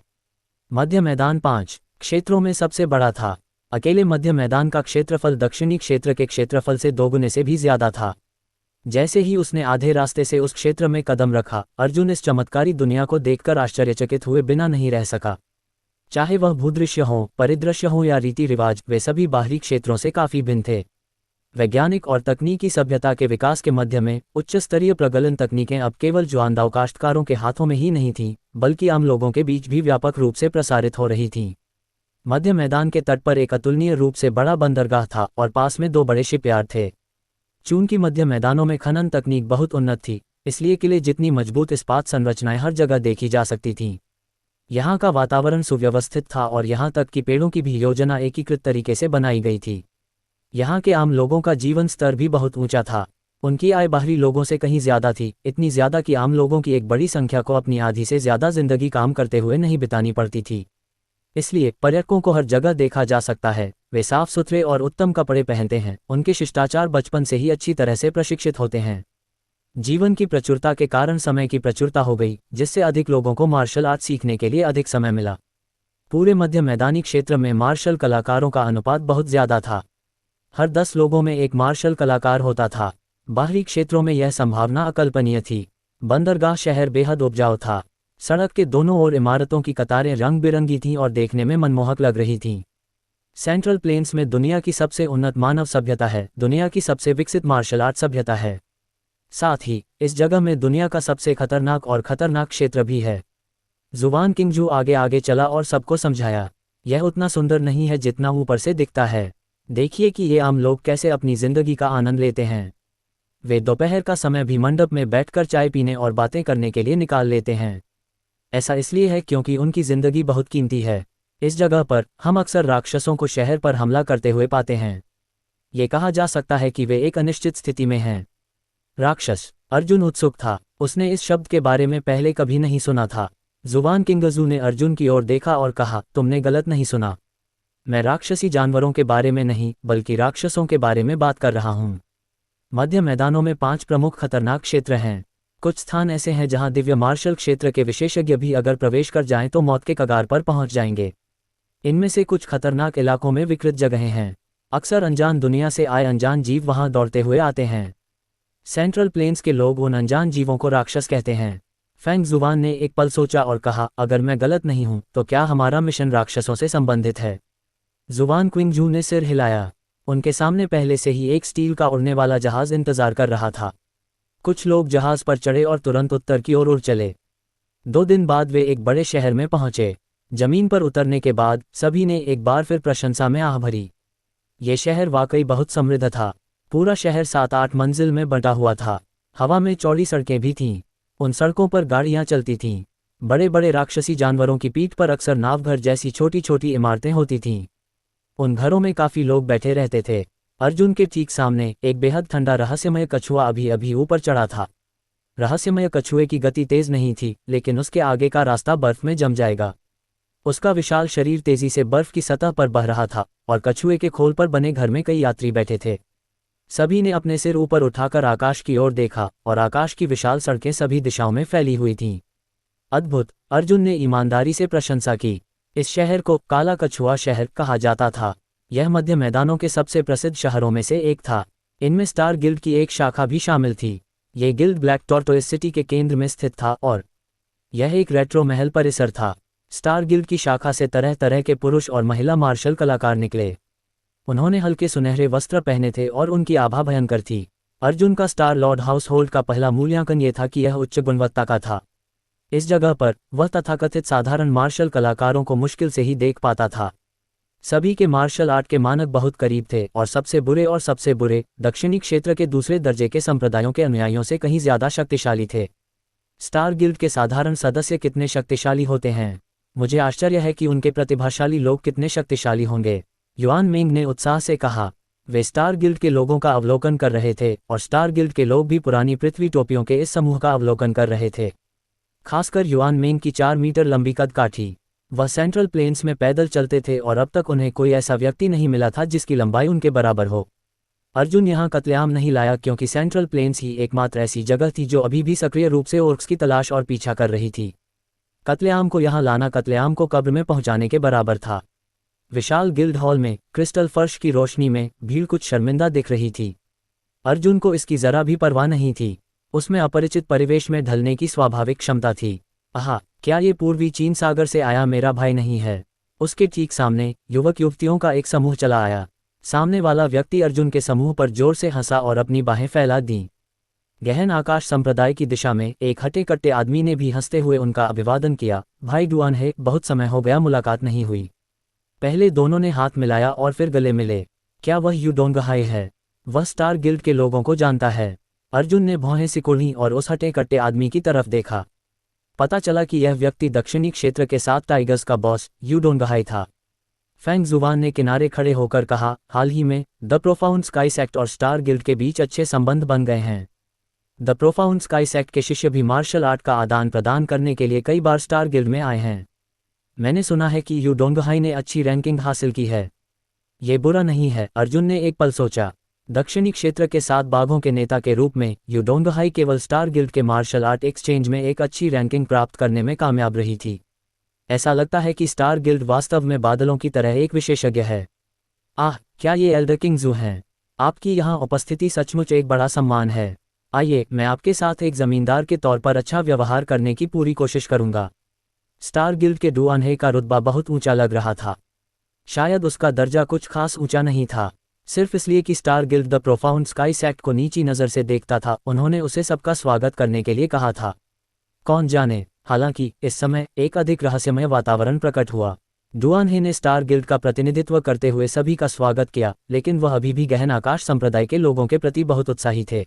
मध्य मैदान 5 क्षेत्रों में सबसे बड़ा था। अकेले मध्य मैदान का क्षेत्रफल दक्षिणी क्षेत्र के क्षेत्रफल से दोगुने से भी ज्यादा था। जैसे ही उसने आधे रास्ते से उस क्षेत्र में कदम रखा, अर्जुन इस चमत्कारी दुनिया को देखकर आश्चर्यचकित हुए बिना नहीं रह सका। चाहे वह भूदृश्य हो, परिदृश्य हो या रीति रिवाज, वे सभी बाहरी क्षेत्रों से काफी भिन्न थे। वैज्ञानिक और तकनीकी सभ्यता के विकास के मध्य में उच्च स्तरीय प्रगलन तकनीकें अब केवल जुआनदाव काश्तकारों के हाथों में ही नहीं थीं, बल्कि आम लोगों के बीच भी व्यापक रूप से प्रसारित हो रही थीं। मध्य मैदान के तट पर एक अतुलनीय रूप से बड़ा बंदरगाह था और पास में 2 बड़े शिपयार्ड थे। चून की मध्य मैदानों में खनन तकनीक बहुत उन्नत थी, इसलिए किले जितनी मजबूत इस्पात संरचनाएं हर जगह देखी जा सकती थीं। यहाँ का वातावरण सुव्यवस्थित था और यहाँ तक कि पेड़ों की भी योजना एकीकृत तरीके से बनाई गई थी। यहाँ के आम लोगों का जीवन स्तर भी बहुत ऊंचा था। उनकी आय बाहरी लोगों से कहीं ज्यादा थी, इतनी ज्यादा कि आम लोगों की एक बड़ी संख्या को अपनी आधी से ज्यादा जिंदगी काम करते हुए नहीं बितानी पड़ती थी। इसलिए पर्यटकों को हर जगह देखा जा सकता है। वे साफ सुथरे और उत्तम कपड़े पहनते हैं, उनके शिष्टाचार बचपन से ही अच्छी तरह से प्रशिक्षित होते हैं। जीवन की प्रचुरता के कारण समय की प्रचुरता हो गई, जिससे अधिक लोगों को मार्शल आर्ट सीखने के लिए अधिक समय मिला। पूरे मध्य मैदानी क्षेत्र में मार्शल कलाकारों का अनुपात बहुत ज्यादा था। हर 10 लोगों में एक मार्शल कलाकार होता था। बाहरी क्षेत्रों में यह संभावना अकल्पनीय थी। बंदरगाह शहर बेहद उपजाऊ था। सड़क के दोनों ओर इमारतों की कतारें रंग बिरंगी थीं और देखने में मनमोहक लग रही थीं। सेंट्रल प्लेन्स में दुनिया की सबसे उन्नत मानव सभ्यता है, दुनिया की सबसे विकसित मार्शल आर्ट सभ्यता है। साथ ही इस जगह में दुनिया का सबसे खतरनाक क्षेत्र भी है। जुवान किंगजू आगे आगे चला और सबको समझाया, यह उतना सुंदर नहीं है जितना ऊपर से दिखता है। देखिए कि ये आम लोग कैसे अपनी जिंदगी का आनंद लेते हैं। वे दोपहर का समय भी मंडप में बैठकर चाय पीने और बातें करने के लिए निकाल लेते हैं। ऐसा इसलिए है क्योंकि उनकी जिंदगी बहुत कीमती है। इस जगह पर हम अक्सर राक्षसों को शहर पर हमला करते हुए पाते हैं। ये कहा जा सकता है कि वे एक अनिश्चित स्थिति में हैं। राक्षस। अर्जुन उत्सुक था, उसने इस शब्द के बारे में पहले कभी नहीं सुना था। जुबान किंगजू ने अर्जुन की ओर देखा और कहा, तुमने गलत नहीं सुना। मैं राक्षसी जानवरों के बारे में नहीं, बल्कि राक्षसों के बारे में बात कर रहा हूँ। मध्य मैदानों में 5 प्रमुख खतरनाक क्षेत्र हैं। कुछ स्थान ऐसे हैं जहां दिव्य मार्शल क्षेत्र के विशेषज्ञ भी अगर प्रवेश कर जाएं तो मौत के कगार पर पहुंच जाएंगे। इनमें से कुछ खतरनाक इलाकों में विकृत जगहें हैं। अक्सर अनजान दुनिया से आए अनजान जीव वहां दौड़ते हुए आते हैं। सेंट्रल प्लेन्स के लोग उन अनजान जीवों को राक्षस कहते हैं। फैंग जुबान ने एक पल सोचा और कहा, अगर मैं गलत नहीं हूं तो क्या हमारा मिशन राक्षसों से संबंधित है? जुबान क्विंगजू ने सिर हिलाया। उनके सामने पहले से ही एक स्टील का उड़ने वाला जहाज इंतजार कर रहा था। कुछ लोग जहाज पर चढ़े और तुरंत उत्तर की ओर उड़ चले। 2 दिन बाद वे एक बड़े शहर में पहुंचे। जमीन पर उतरने के बाद सभी ने एक बार फिर प्रशंसा में आह भरी। ये शहर वाकई बहुत समृद्ध था। पूरा शहर 7-8 मंजिल में बंटा हुआ था। हवा में चौड़ी सड़कें भी थीं। उन सड़कों पर गाड़ियां चलती थीं। बड़े बड़े राक्षसी जानवरों की पीठ पर अक्सर नावघर जैसी छोटी छोटी इमारतें होती थीं। उन घरों में काफी लोग बैठे रहते थे। अर्जुन के ठीक सामने एक बेहद ठंडा रहस्यमय कछुआ अभी अभी ऊपर चढ़ा था। रहस्यमय कछुए की गति तेज नहीं थी, लेकिन उसके आगे का रास्ता बर्फ में जम जाएगा। उसका विशाल शरीर तेजी से बर्फ की सतह पर बह रहा था और कछुए के खोल पर बने घर में कई यात्री बैठे थे। सभी ने अपने सिर ऊपर उठाकर आकाश की ओर देखा और आकाश की विशाल सड़कें सभी दिशाओं में फैली हुई थीं। अद्भुत, अर्जुन ने ईमानदारी से प्रशंसा की। इस शहर को काला कछुआ शहर कहा जाता था। यह मध्य मैदानों के सबसे प्रसिद्ध शहरों में से एक था। इनमें स्टार गिल्ड की एक शाखा भी शामिल थी। ये गिल्ड ब्लैक टॉर्टोइस सिटी के केंद्र में स्थित था और यह एक रेट्रो महल परिसर था। स्टार गिल्ड की शाखा से तरह तरह के पुरुष और महिला मार्शल कलाकार निकले। उन्होंने हल्के सुनहरे वस्त्र पहने थे और उनकी आभा भयंकर थी। अर्जुन का स्टार लॉर्ड हाउस होल्ड का पहला मूल्यांकन ये था कि यह उच्च गुणवत्ता का था। इस जगह पर वह तथाकथित साधारण मार्शल कलाकारों को मुश्किल से ही देख पाता था। सभी के मार्शल आर्ट के मानक बहुत करीब थे और सबसे बुरे दक्षिणी क्षेत्र के दूसरे दर्जे के संप्रदायों के अनुयायियों से कहीं ज्यादा शक्तिशाली थे। स्टार गिल्ड के साधारण सदस्य कितने शक्तिशाली होते हैं, मुझे आश्चर्य है कि उनके प्रतिभाशाली लोग कितने शक्तिशाली होंगे, युआन मिंग ने उत्साह से कहा। वे स्टार गिल्ड के लोगों का अवलोकन कर रहे थे और स्टार गिल्ड के लोग भी पुरानी पृथ्वी टोपियों के इस समूह का अवलोकन कर रहे थे। खासकर युआन मिंग की 4 मीटर लंबी कदकाठी। वह सेंट्रल प्लेन्स में पैदल चलते थे और अब तक उन्हें कोई ऐसा व्यक्ति नहीं मिला था जिसकी लंबाई उनके बराबर हो। अर्जुन यहाँ कत्लेआम नहीं लाया क्योंकि सेंट्रल प्लेन्स ही एकमात्र ऐसी जगह थी जो अभी भी सक्रिय रूप से ओर्क्स की तलाश और पीछा कर रही थी। कत्लेआम को यहाँ लाना कत्लेआम को कब्र में पहुंचाने के बराबर था। विशाल गिल्ड हॉल में क्रिस्टल फर्श की रोशनी में भीड़ कुछ शर्मिंदा दिख रही थी। अर्जुन को इसकी जरा भी परवाह नहीं थी। उसमें अपरिचित परिवेश में ढलने की स्वाभाविक क्षमता थी। आहा, क्या ये पूर्वी चीन सागर से आया मेरा भाई नहीं है? उसके ठीक सामने युवक युवतियों का एक समूह चला आया। सामने वाला व्यक्ति अर्जुन के समूह पर जोर से हंसा और अपनी बाहें फैला दी। गहन आकाश संप्रदाय की दिशा में एक हटे कट्टे आदमी ने भी हंसते हुए उनका अभिवादन किया। भाई डुआन है, बहुत समय हो गया मुलाकात नहीं हुई। पहले दोनों ने हाथ मिलाया और फिर गले मिले। क्या वह युडोंगहाई है? वह स्टार गिल्ड के लोगों को जानता है। अर्जुन ने भौहें सिकुड़ी और उस हटे कट्टे आदमी की तरफ देखा। पता चला कि यह व्यक्ति दक्षिणी क्षेत्र के 7 टाइगर्स का बॉस यू डोंगहाई था। फेंग जुवान ने किनारे खड़े होकर कहा, हाल ही में द प्रोफाउंड स्काई सेक्ट और स्टार गिल्ड के बीच अच्छे संबंध बन गए हैं। द प्रोफाउंड स्काई सेक्ट के शिष्य भी मार्शल आर्ट का आदान प्रदान करने के लिए कई बार स्टार गिल्ड में आए हैं। मैंने सुना है कि यू डोंगहाई ने अच्छी रैंकिंग हासिल की है। ये बुरा नहीं है, अर्जुन ने एक पल सोचा। दक्षिणी क्षेत्र के 7 बाघों के नेता के रूप में यू डोंगहाई केवल स्टार गिल्ड के मार्शल आर्ट एक्सचेंज में एक अच्छी रैंकिंग प्राप्त करने में कामयाब रही थी। ऐसा लगता है कि स्टार गिल्ड वास्तव में बादलों की तरह एक विशेषज्ञ है। आह, क्या ये एल्डर किंग जू हैं? आपकी यहाँ उपस्थिति सचमुच एक बड़ा सम्मान है। आइए, मैं आपके साथ एक जमींदार के तौर पर अच्छा व्यवहार करने की पूरी कोशिश करूंगा। स्टार गिल्ड के डुआनहे का रुतबा बहुत ऊंचा लग रहा था। शायद उसका दर्जा कुछ खास ऊंचा नहीं था। सिर्फ इसलिए कि star guild the profound sky sect को नीची नज़र से देखता था, उन्होंने उसे सबका स्वागत करने के लिए कहा था। कौन जाने। हालांकि इस समय एक अधिक रहस्यमय वातावरण प्रकट हुआ। डुआनहे ने स्टार गिल्ड का प्रतिनिधित्व करते हुए सभी का स्वागत किया, लेकिन वह अभी भी गहन आकाश संप्रदाय के लोगों के प्रति बहुत उत्साही थे।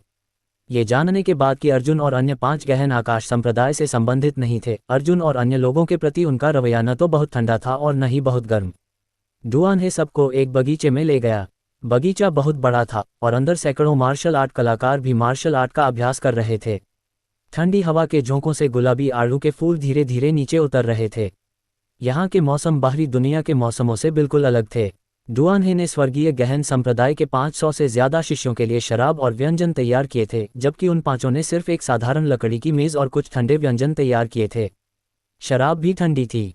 ये जानने के बाद कि अर्जुन और अन्य 5 गहन आकाश संप्रदाय से संबंधित नहीं थे, अर्जुन और अन्य लोगों के प्रति उनका रवैया न तो बहुत ठंडा था और न ही बहुत गर्म। डुआनहे सबको एक बगीचे में ले गया। बगीचा बहुत बड़ा था और अंदर सैकड़ों मार्शल आर्ट कलाकार भी मार्शल आर्ट का अभ्यास कर रहे थे। ठंडी हवा के झोंकों से गुलाबी आड़ू के फूल धीरे धीरे नीचे उतर रहे थे। यहाँ के मौसम बाहरी दुनिया के मौसमों से बिल्कुल अलग थे। डुआनहे ने स्वर्गीय गहन संप्रदाय के 500 से ज्यादा शिष्यों के लिए शराब और व्यंजन तैयार किए थे, जबकि उन 5 ने सिर्फ एक साधारण लकड़ी की मेज और कुछ ठंडे व्यंजन तैयार किए थे। शराब भी ठंडी थी।